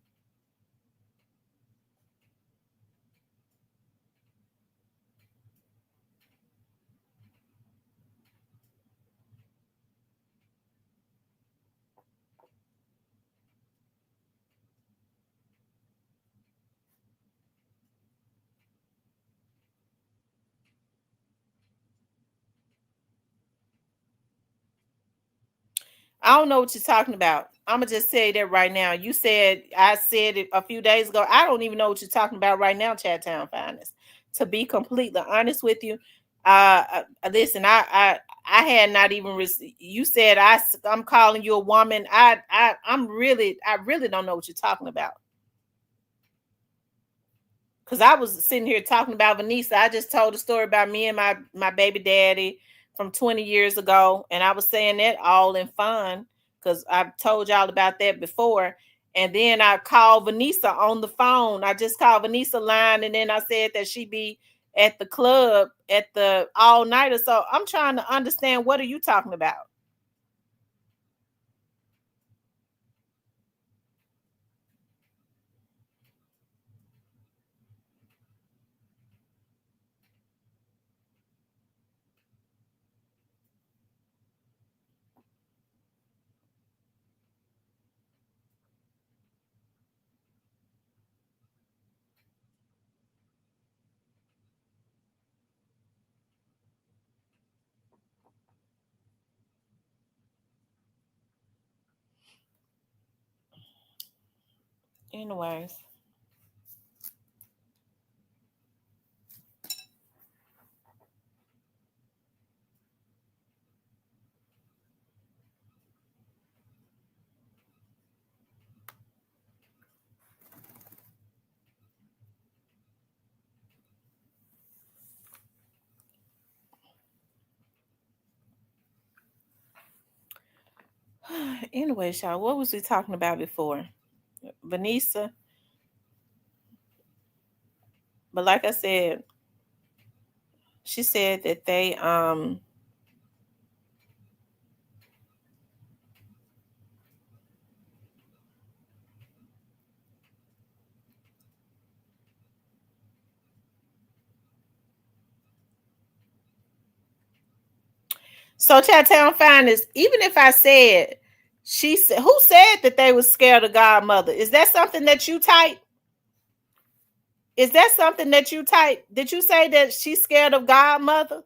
I don't know what you're talking about. I'm gonna just say that right now. You said I said it a few days ago. I don't even know what you're talking about right now, Chat Town Finest. To be completely honest with you, listen, I had not even received. You said I'm calling you a woman. I really don't know what you're talking about. Because I was sitting here talking about Vanessa. I just told a story about me and my baby daddy from 20 years ago, and I was saying that all in fun because I've told y'all about that before. And then I called Vanessa on the phone. I just called Vanessa line, and then I said that she be at the club at the all nighter. So I'm trying to understand, what are you talking about? Anyways. Anyways, y'all, what was we talking about before? Vanessa. But like I said, she said that they so Chat Town Finest, even if I said she said, who said that they was scared of Godmother? Is that something that you typed? Is that something that you typed? Did you say that she's scared of Godmother?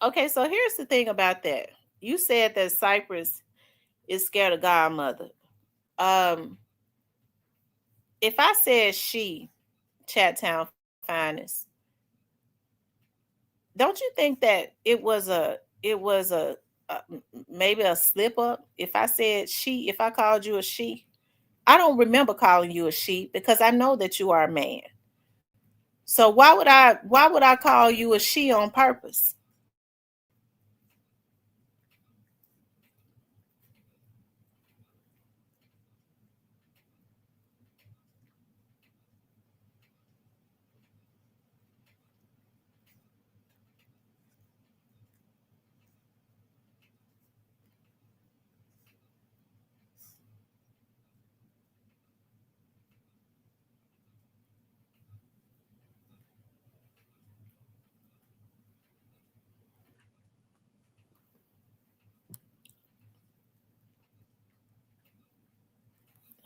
Okay, so here's the thing about that. You said that Cypress is scared of Godmother. Um, if I said she, Chat Town Finest, Don't you think that it was a maybe a slip up if I said she, if I called you a she? I don't remember calling you a she because I know that you are a man. So why would I call you a she on purpose?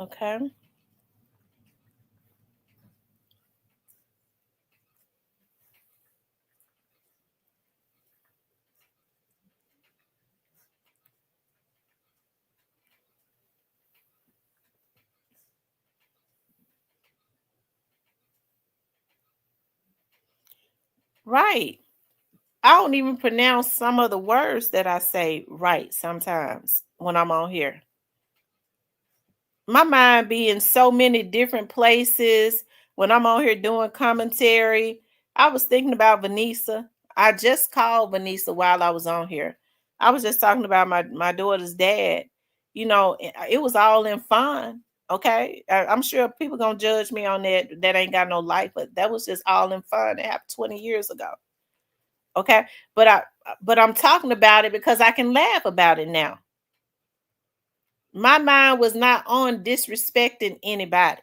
Okay. Right. I don't even pronounce some of the words that I say right sometimes when I'm on here. My mind be in so many different places when I'm on here doing commentary. I was thinking about Vanessa. I just called Vanessa while I was on here. I was just talking about my daughter's dad. It was all in fun. Okay, I'm sure people gonna judge me on that ain't got no life, but that was just all in fun. It happened 20 years ago. Okay, but I'm talking about it because I can laugh about it now. My mind was not on disrespecting anybody.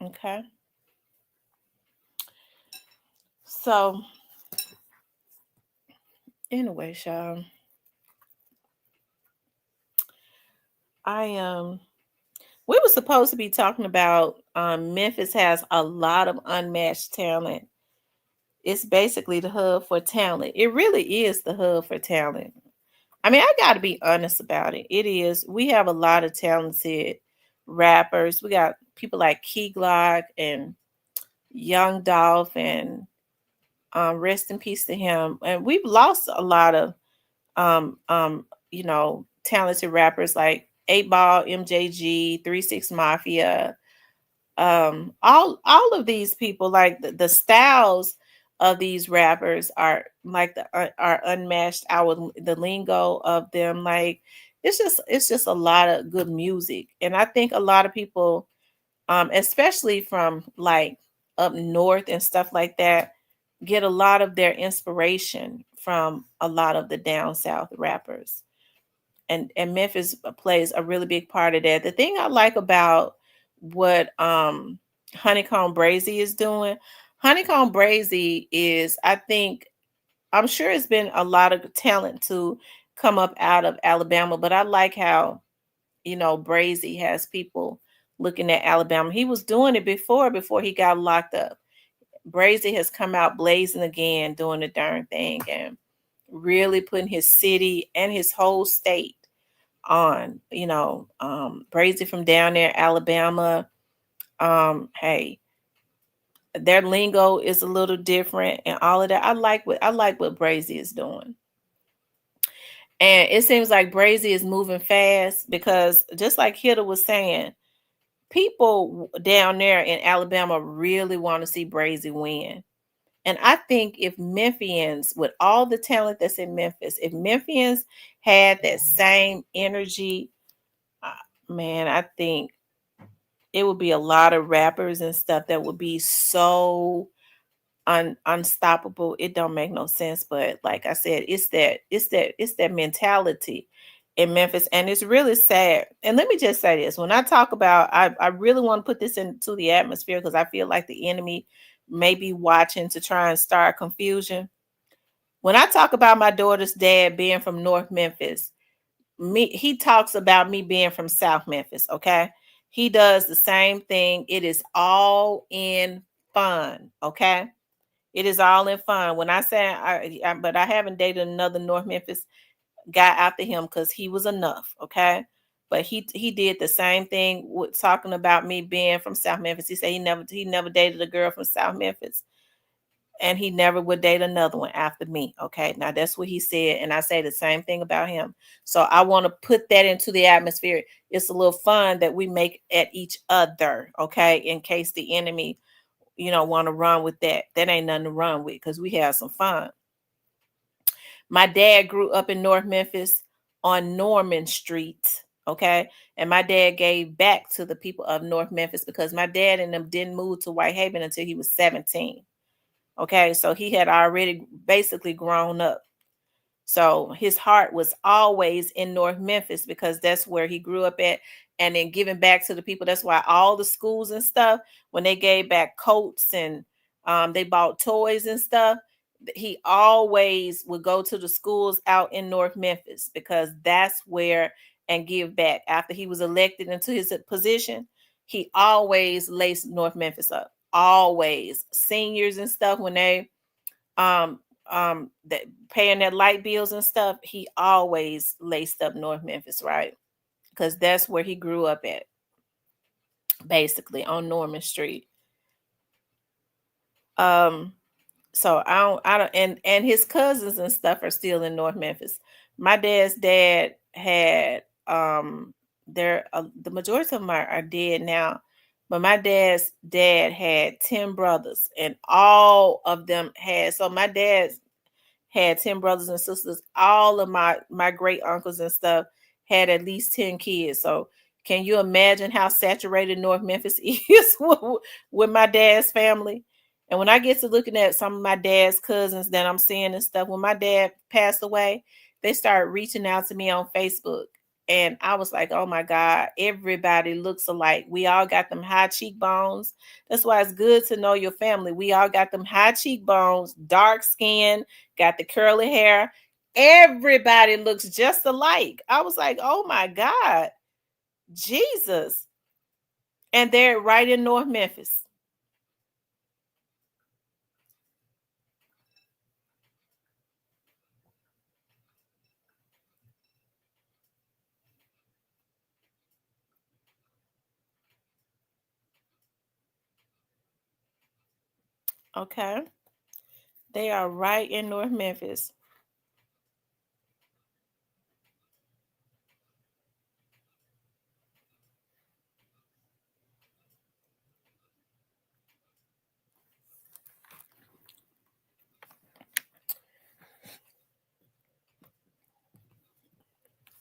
Okay. So anyway, y'all, I we were supposed to be talking about Memphis has a lot of unmatched talent. It's basically the hub for talent. It really is the hub for talent. I mean, I got to be honest about it. It is. We have a lot of talented rappers. We got people like Key Glock and Young Dolph, and rest in peace to him. And we've lost a lot of talented rappers like 8 Ball, MJG, 3 6 Mafia, all of these people, like the styles of these rappers are like are unmatched. The lingo of them, like it's just a lot of good music. And I think a lot of people, especially from like up north and stuff like that, get a lot of their inspiration from a lot of the down south rappers. And Memphis plays a really big part of that. The thing I like about what Honeycomb Brazy is doing, Honeycomb Brazy is, I think, I'm sure it's been a lot of talent to come up out of Alabama, but I like how, Brazy has people looking at Alabama. He was doing it before he got locked up. Brazy has come out blazing again, doing the darn thing and really putting his city and his whole state on. Brazy from down there, Alabama. Hey, their lingo is a little different and all of that. I like what Brazy is doing. And it seems like Brazy is moving fast because just like Hitter was saying, people down there in Alabama really want to see Brazy win. And I think if Memphians, with all the talent that's in Memphis, if Memphians had that same energy, uh, man, I think it would be a lot of rappers and stuff that would be so unstoppable. It don't make no sense. But like I said, it's that mentality in Memphis. And it's really sad. And let me just say this. When I talk about, I really want to put this into the atmosphere because I feel like the enemy may be watching to try and start confusion. When I talk about my daughter's dad being from North Memphis, he talks about me being from South Memphis, okay? He does the same thing. It is all in fun, okay? It is all in fun. When I say but I haven't dated another North Memphis guy after him because he was enough, okay? But he did the same thing with talking about me being from South Memphis. He said he never dated a girl from South Memphis, and he never would date another one after me. Okay, now that's what he said, and I say the same thing about him. So I want to put that into the atmosphere. It's a little fun that we make at each other, okay, in case the enemy, want to run with that. That ain't nothing to run with because we have some fun. My dad grew up in North Memphis on Norman Street, okay, and my dad gave back to the people of North Memphis because my dad and them didn't move to Whitehaven until he was 17. Okay, so he had already basically grown up. So his heart was always in North Memphis because that's where he grew up at. And then giving back to the people. That's why all the schools and stuff, when they gave back coats and they bought toys and stuff, he always would go to the schools out in North Memphis because that's where, and give back. After he was elected into his position, he always laced North Memphis up. Always. Seniors and stuff, when they um that paying their light bills and stuff, he always laced up North Memphis, right? Because that's where he grew up at, basically on Norman Street. So I don't, and his cousins and stuff are still in North Memphis. My dad's dad had the majority of them are dead now, but my dad's dad had 10 brothers, and all of them had, so my dad's had 10 brothers and sisters. All of my great uncles and stuff had at least 10 kids. So can you imagine how saturated North Memphis is with my dad's family? And when I get to looking at some of my dad's cousins that I'm seeing and stuff, when my dad passed away, they started reaching out to me on Facebook. And I was like, oh my God, everybody looks alike. We all got them high cheekbones. That's why it's good to know your family. We all got them high cheekbones, dark skin, got the curly hair. Everybody looks just alike. I was like, oh my God, Jesus. And they're right in North Memphis. Okay. They are right in North Memphis.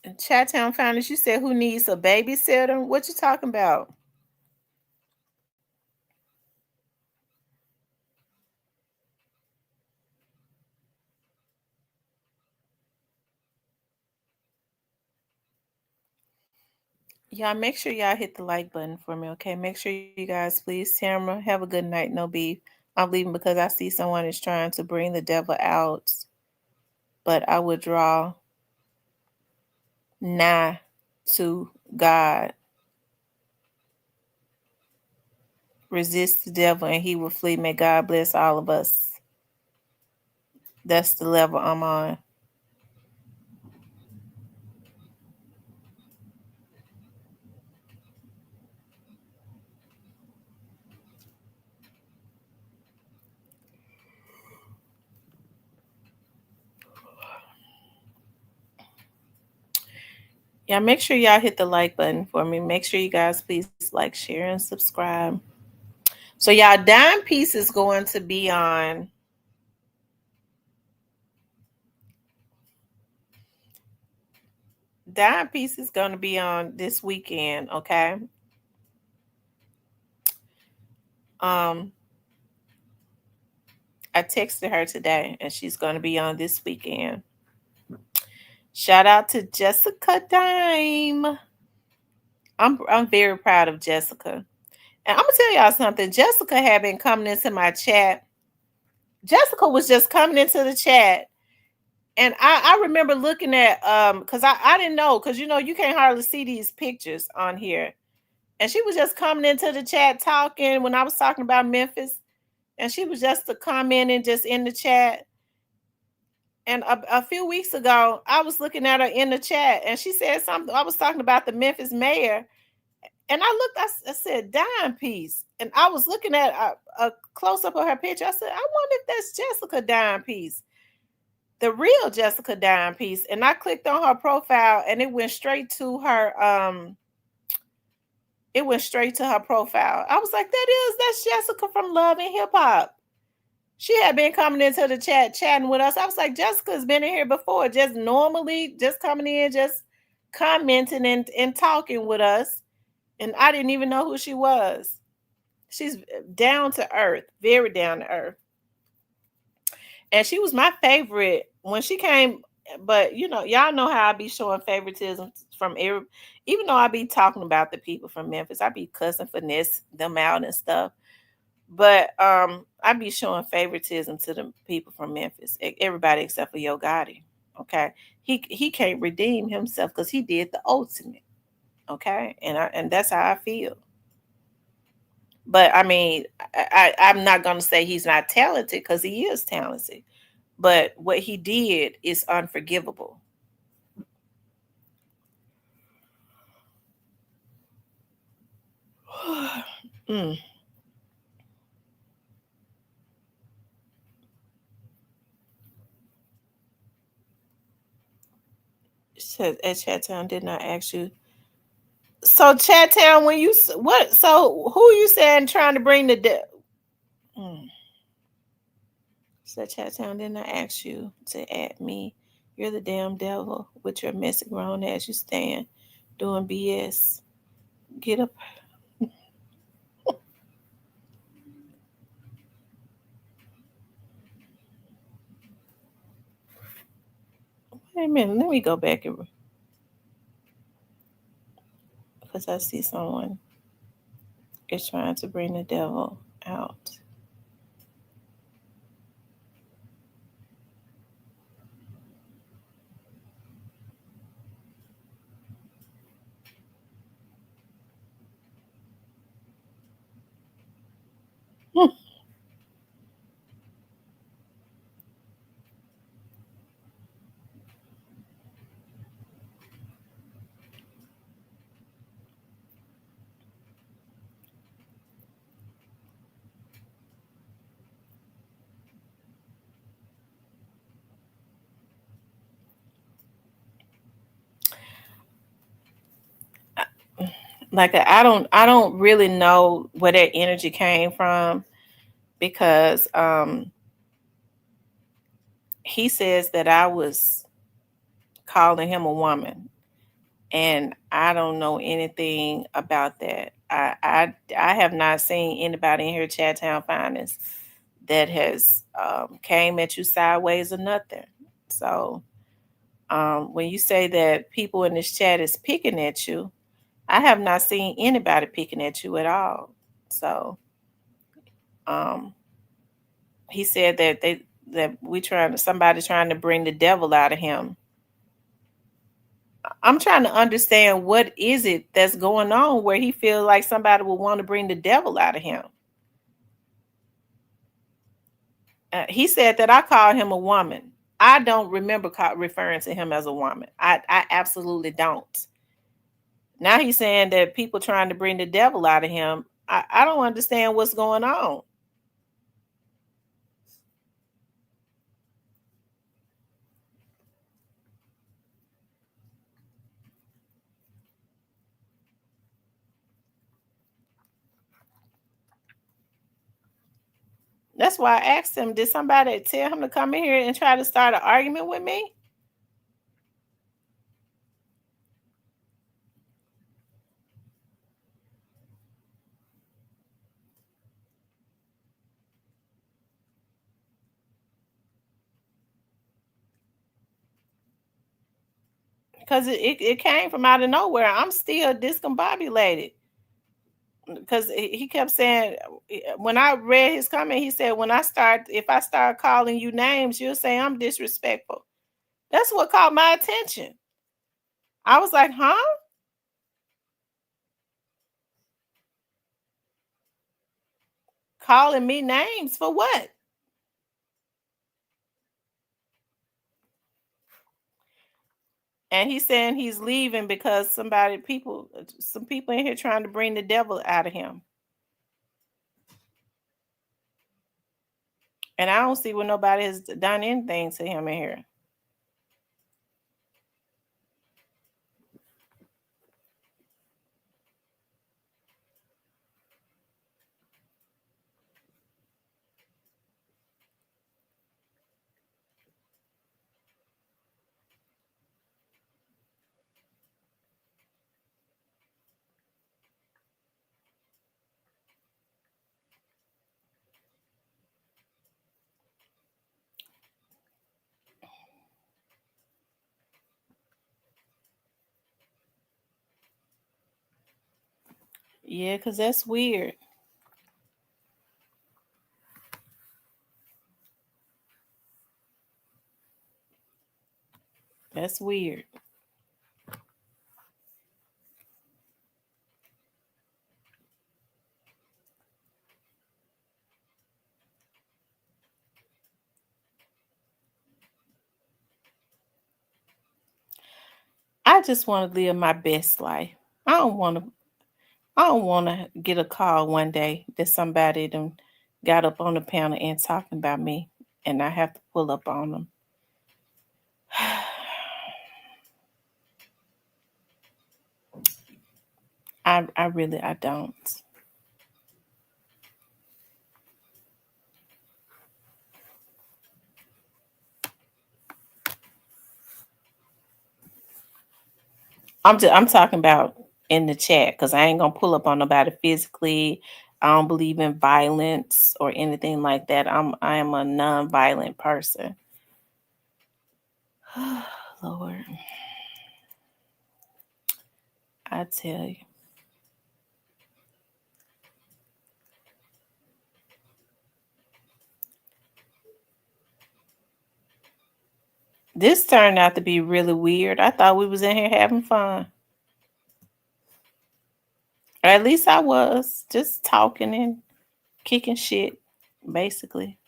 And Chattown Founders, you said who needs a babysitter? What you talking about? Y'all make sure y'all hit the like button for me, okay? Make sure you guys, please. Tamara, have a good night. No beef. I'm leaving because I see someone is trying to bring the devil out, but I would draw nigh to God. Resist the devil and he will flee. May God bless all of us. That's the level I'm on. Yeah, make sure y'all hit the like button for me. Make sure you guys please like, share, and subscribe. So y'all, Dime Piece is going to be on. Dime Piece is going to be on this weekend, okay? Um, I texted her today, and she's going to be on this weekend. Shout out to Jessica Dime. I'm very proud of Jessica. And I'm gonna tell y'all something. Jessica had been coming into my chat. Jessica was just coming into the chat And I remember looking at because I didn't know, because you can't hardly see these pictures on here. And she was just coming into the chat talking when I was talking about Memphis. And she was just a commenting just in the chat. And a few weeks ago, I was looking at her in the chat and she said something. I was talking about the Memphis mayor. And I looked, I said, dime piece. And I was looking at a close up of her picture. I said, I wonder if that's Jessica Dime Piece, the real Jessica Dime Piece. And I clicked on her profile and it went straight to her. It went straight to her profile. I was like, that's Jessica from Love and Hip Hop. She had been coming into the chat, chatting with us. I was like, Jessica's been in here before, just normally, just coming in, just commenting and talking with us. And I didn't even know who she was. She's down to earth, very down to earth. And she was my favorite when she came. But y'all know how I be showing favoritism from every, even though I be talking about the people from Memphis, I be cussing finesse them out and stuff. But I be showing favoritism to the people from Memphis, everybody except for Yo Gotti. Okay, he can't redeem himself because he did the ultimate. Okay, and that's how I feel. But I mean, I'm not gonna say he's not talented because he is talented. But what he did is unforgivable. mm. Says at Chattown did not ask you. So Chattown, when you what? So who you saying trying to bring the? Mm. Said Chattown did not ask you to add me. You're the damn devil with your messy grown ass. You stand doing BS. Get up. Wait a minute. Let me go back and because I see someone is trying to bring the devil out. Like I don't really know where that energy came from because he says that I was calling him a woman, and I don't know anything about that. I have not seen anybody in here chat town finance that has came at you sideways or nothing. So when you say that people in this chat is picking at you, I have not seen anybody picking at you at all. So um, he said that we trying to somebody trying to bring the devil out of him. I'm trying to understand what is it that's going on where he feels like somebody will want to bring the devil out of him. He said that I called him a woman. I don't remember referring to him as a woman. I absolutely don't. Now he's saying that people trying to bring the devil out of him. I don't understand what's going on. That's why I asked him, did somebody tell him to come in here and try to start an argument with me? Because it came from out of nowhere. I'm still discombobulated. Because he kept saying, when I read his comment, he said, if I start calling you names, you'll say I'm disrespectful. That's what caught my attention. I was like, huh? Calling me names for what? And he's saying he's leaving because some people in here trying to bring the devil out of him. And I don't see where nobody has done anything to him in here. Yeah, because that's weird. That's weird. I just want to live my best life. I don't want to. I don't want to get a call one day that somebody done got up on the panel and talking about me, and I have to pull up on them. I really I don't. I'm talking about in the chat because I ain't gonna pull up on nobody physically. I don't believe in violence or anything like that. I am a non-violent person. Lord, I tell you. This turned out to be really weird. I thought we was in here having fun. Or at least I was. Just talking and kicking shit, basically.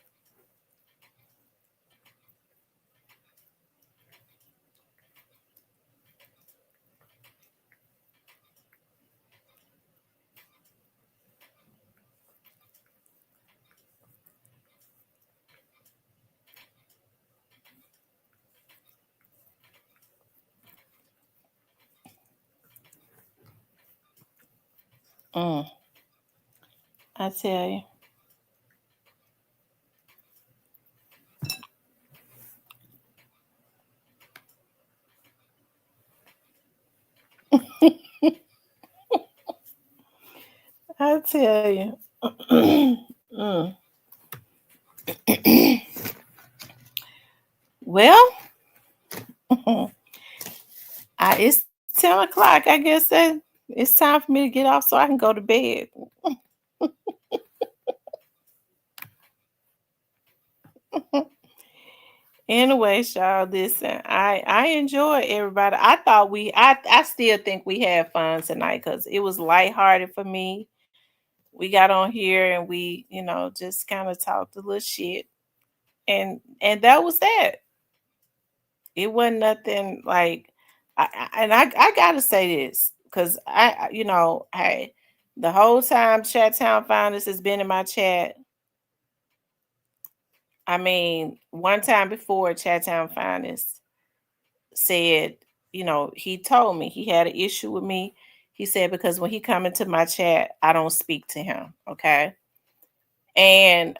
Mm, I tell you. I tell you. Mm. Well, it's 10 o'clock. I guess that it's time for me to get off so I can go to bed. Anyway, y'all, listen. I enjoy everybody. I still think we had fun tonight because it was lighthearted for me. We got on here and we, just kind of talked a little shit, and that was that. It wasn't nothing like, I gotta say this because hey, the whole time Chat Town Finest has been in my chat. I mean, one time before Chat Town Finest said, he told me he had an issue with me. He said because when he come into my chat, I don't speak to him. Okay, and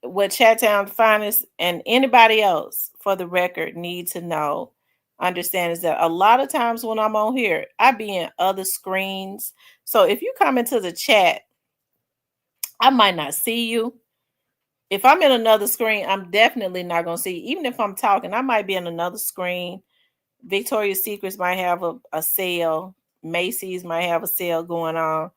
what Chattown Finest and anybody else for the record need to know, understand is that a lot of times when I'm on here, I be in other screens. So if you come into the chat, I might not see you. If I'm in another screen, I'm definitely not gonna see you. Even if I'm talking, I might be in another screen. Victoria's Secrets might have a sale. Macy's might have a sale going on,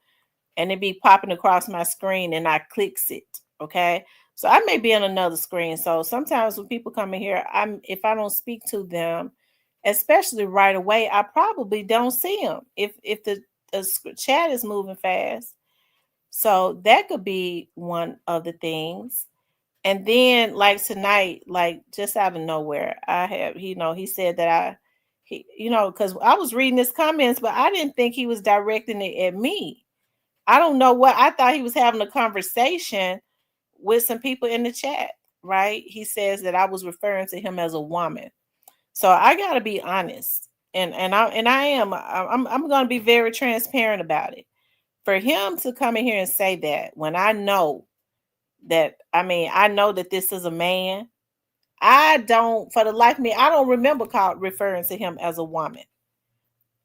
and it be popping across my screen, and I clicks it. Okay, So I may be on another screen. So sometimes when people come in here, if I don't speak to them, especially right away, I probably don't see them. If the chat is moving fast, so that could be one of the things. And then like tonight, like just out of nowhere, I have, he said that because I was reading his comments, but I didn't think he was directing it at me. I don't know what I thought he was having a conversation with some people in the chat, right? He says that I was referring to him as a woman. So I got to be honest. And I am I'm going to be very transparent about it. For him to come in here and say that when I know that, I know that this is a man. I don't, for the life of me, I don't remember referring to him as a woman.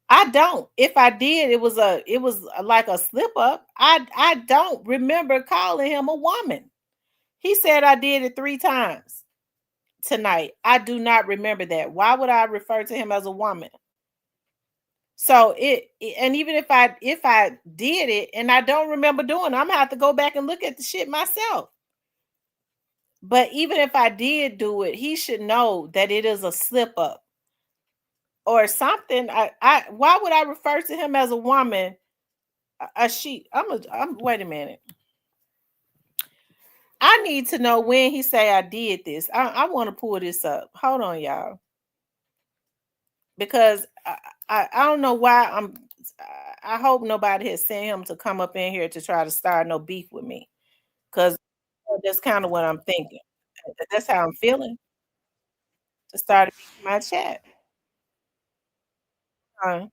I don't. If I did, like a slip up. I don't remember calling him a woman. He said I did it 3 times tonight. I do not remember that. Why would I refer to him as a woman? So and even if I did it and I don't remember doing it, I'm gonna have to go back and look at the shit myself. But even if I did do it, he should know that it is a slip up or something. I why would I refer to him as a woman? A she. I'm wait a minute. I need to know when he say I did this. I want to pull this up. Hold on, y'all. Because I don't know why I hope nobody has sent him to come up in here to try to start no beef with me. Because that's kind of what I'm thinking. That's how I'm feeling to start a beef in my chat. Uh,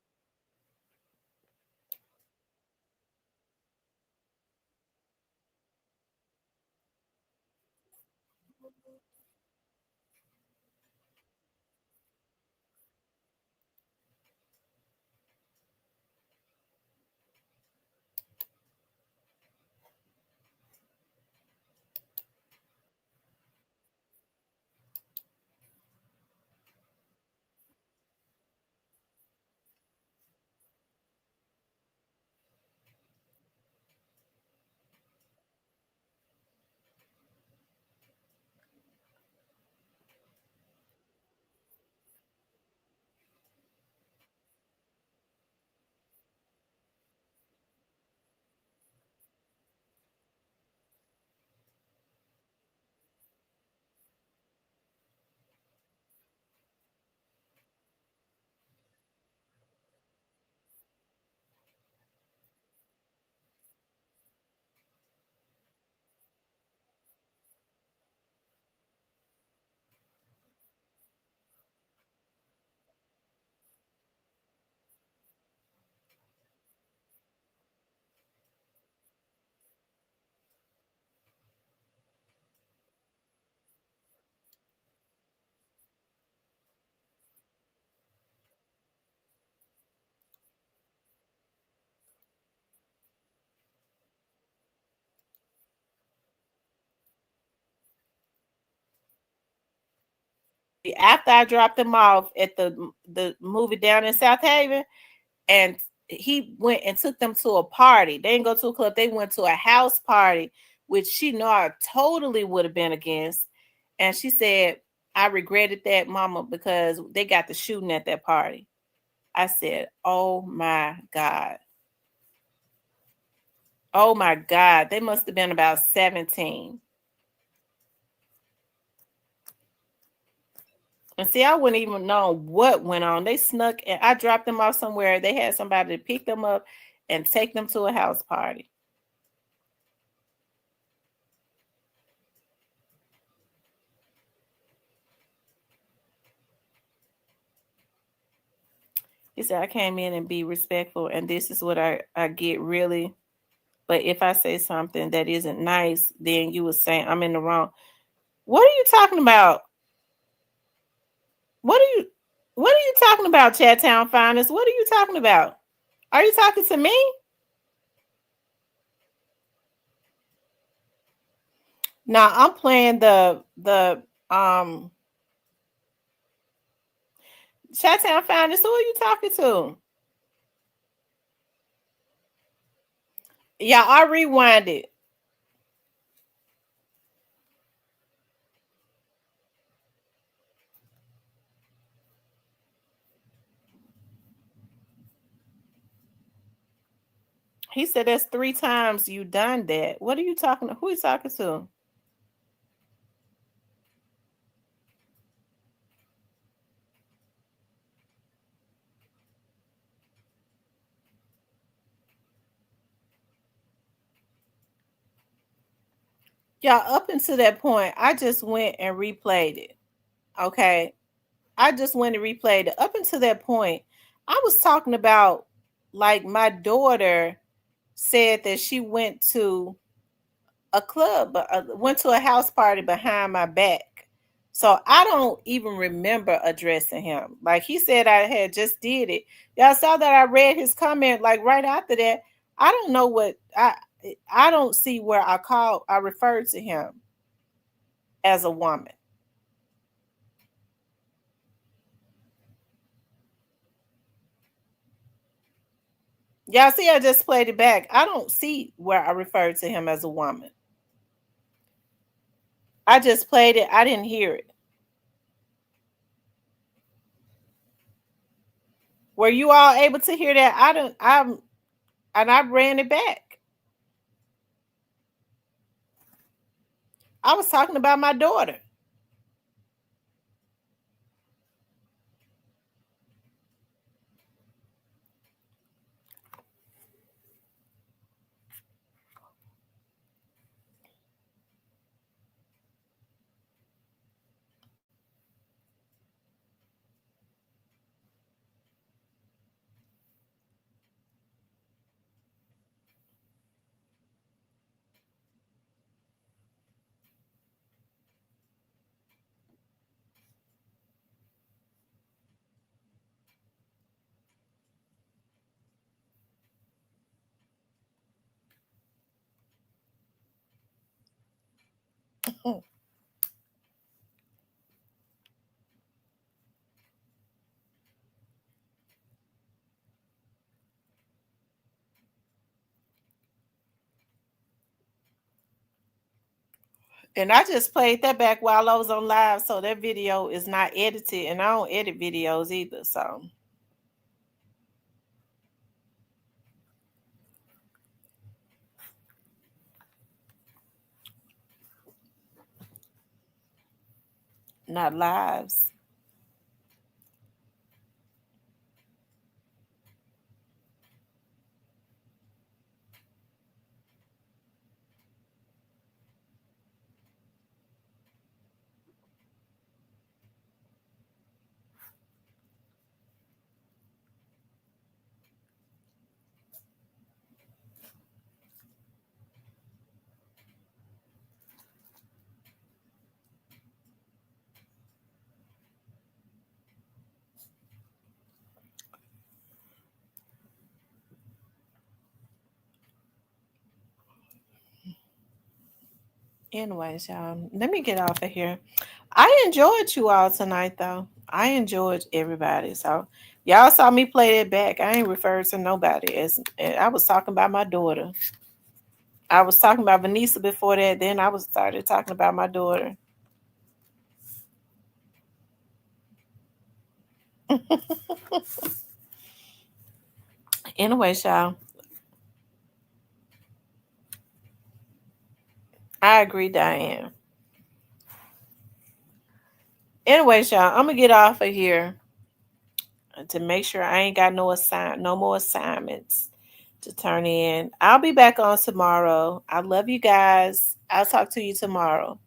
After I dropped him off at the movie down in South Haven, and he went and took them to a party. They didn't go to a club. They went to a house party, which she know I totally would have been against. And she said, I regretted that, mama, because they got the shooting at that party. I said, oh my God. Oh my God. They must have been about 17. And see, I wouldn't even know what went on. They snuck and I dropped them off somewhere. They had somebody to pick them up and take them to a house party. He said, I came in and be respectful, and this is what I get really. But if I say something that isn't nice, then you would say I'm in the wrong. What are you talking about? What are you what are you talking about, Chattown Finest? What are you talking about? Are you talking to me? Now I'm playing the Chattown Finest. Who are you talking to? Yeah, I rewind it. He said that's 3 times you done that. What are you talking to? Who are you talking to? Y'all, up until that point, I just went and replayed it. Okay. I just went and replayed it. Up until that point, I was talking about like my daughter said that she went to a club, went to a house party behind my back. So I don't even remember addressing him. Like he said, I had just did it. Y'all saw that I read his comment like right after that. I don't know what I don't see where I referred to him as a woman. Y'all see, I just played it back. I don't see where I referred to him as a woman. I just played it. I didn't hear it. Were you all able to hear that? I don't. I ran it back. I was talking about my daughter. And I just played that back while I was on live, so that video is not edited, and I don't edit videos either. So not lives. Anyways, y'all, let me get off of here. I enjoyed you all tonight, though. I enjoyed everybody. So y'all saw me play that back. I ain't referred to nobody as. I was talking about my daughter. I was talking about Vanessa before that. Then I was started talking about my daughter. Anyways, y'all, I agree, Diane. Anyways, y'all, I'm gonna get off of here to make sure I ain't got no more assignments to turn in. I'll be back on tomorrow. I love you guys. I'll talk to you tomorrow.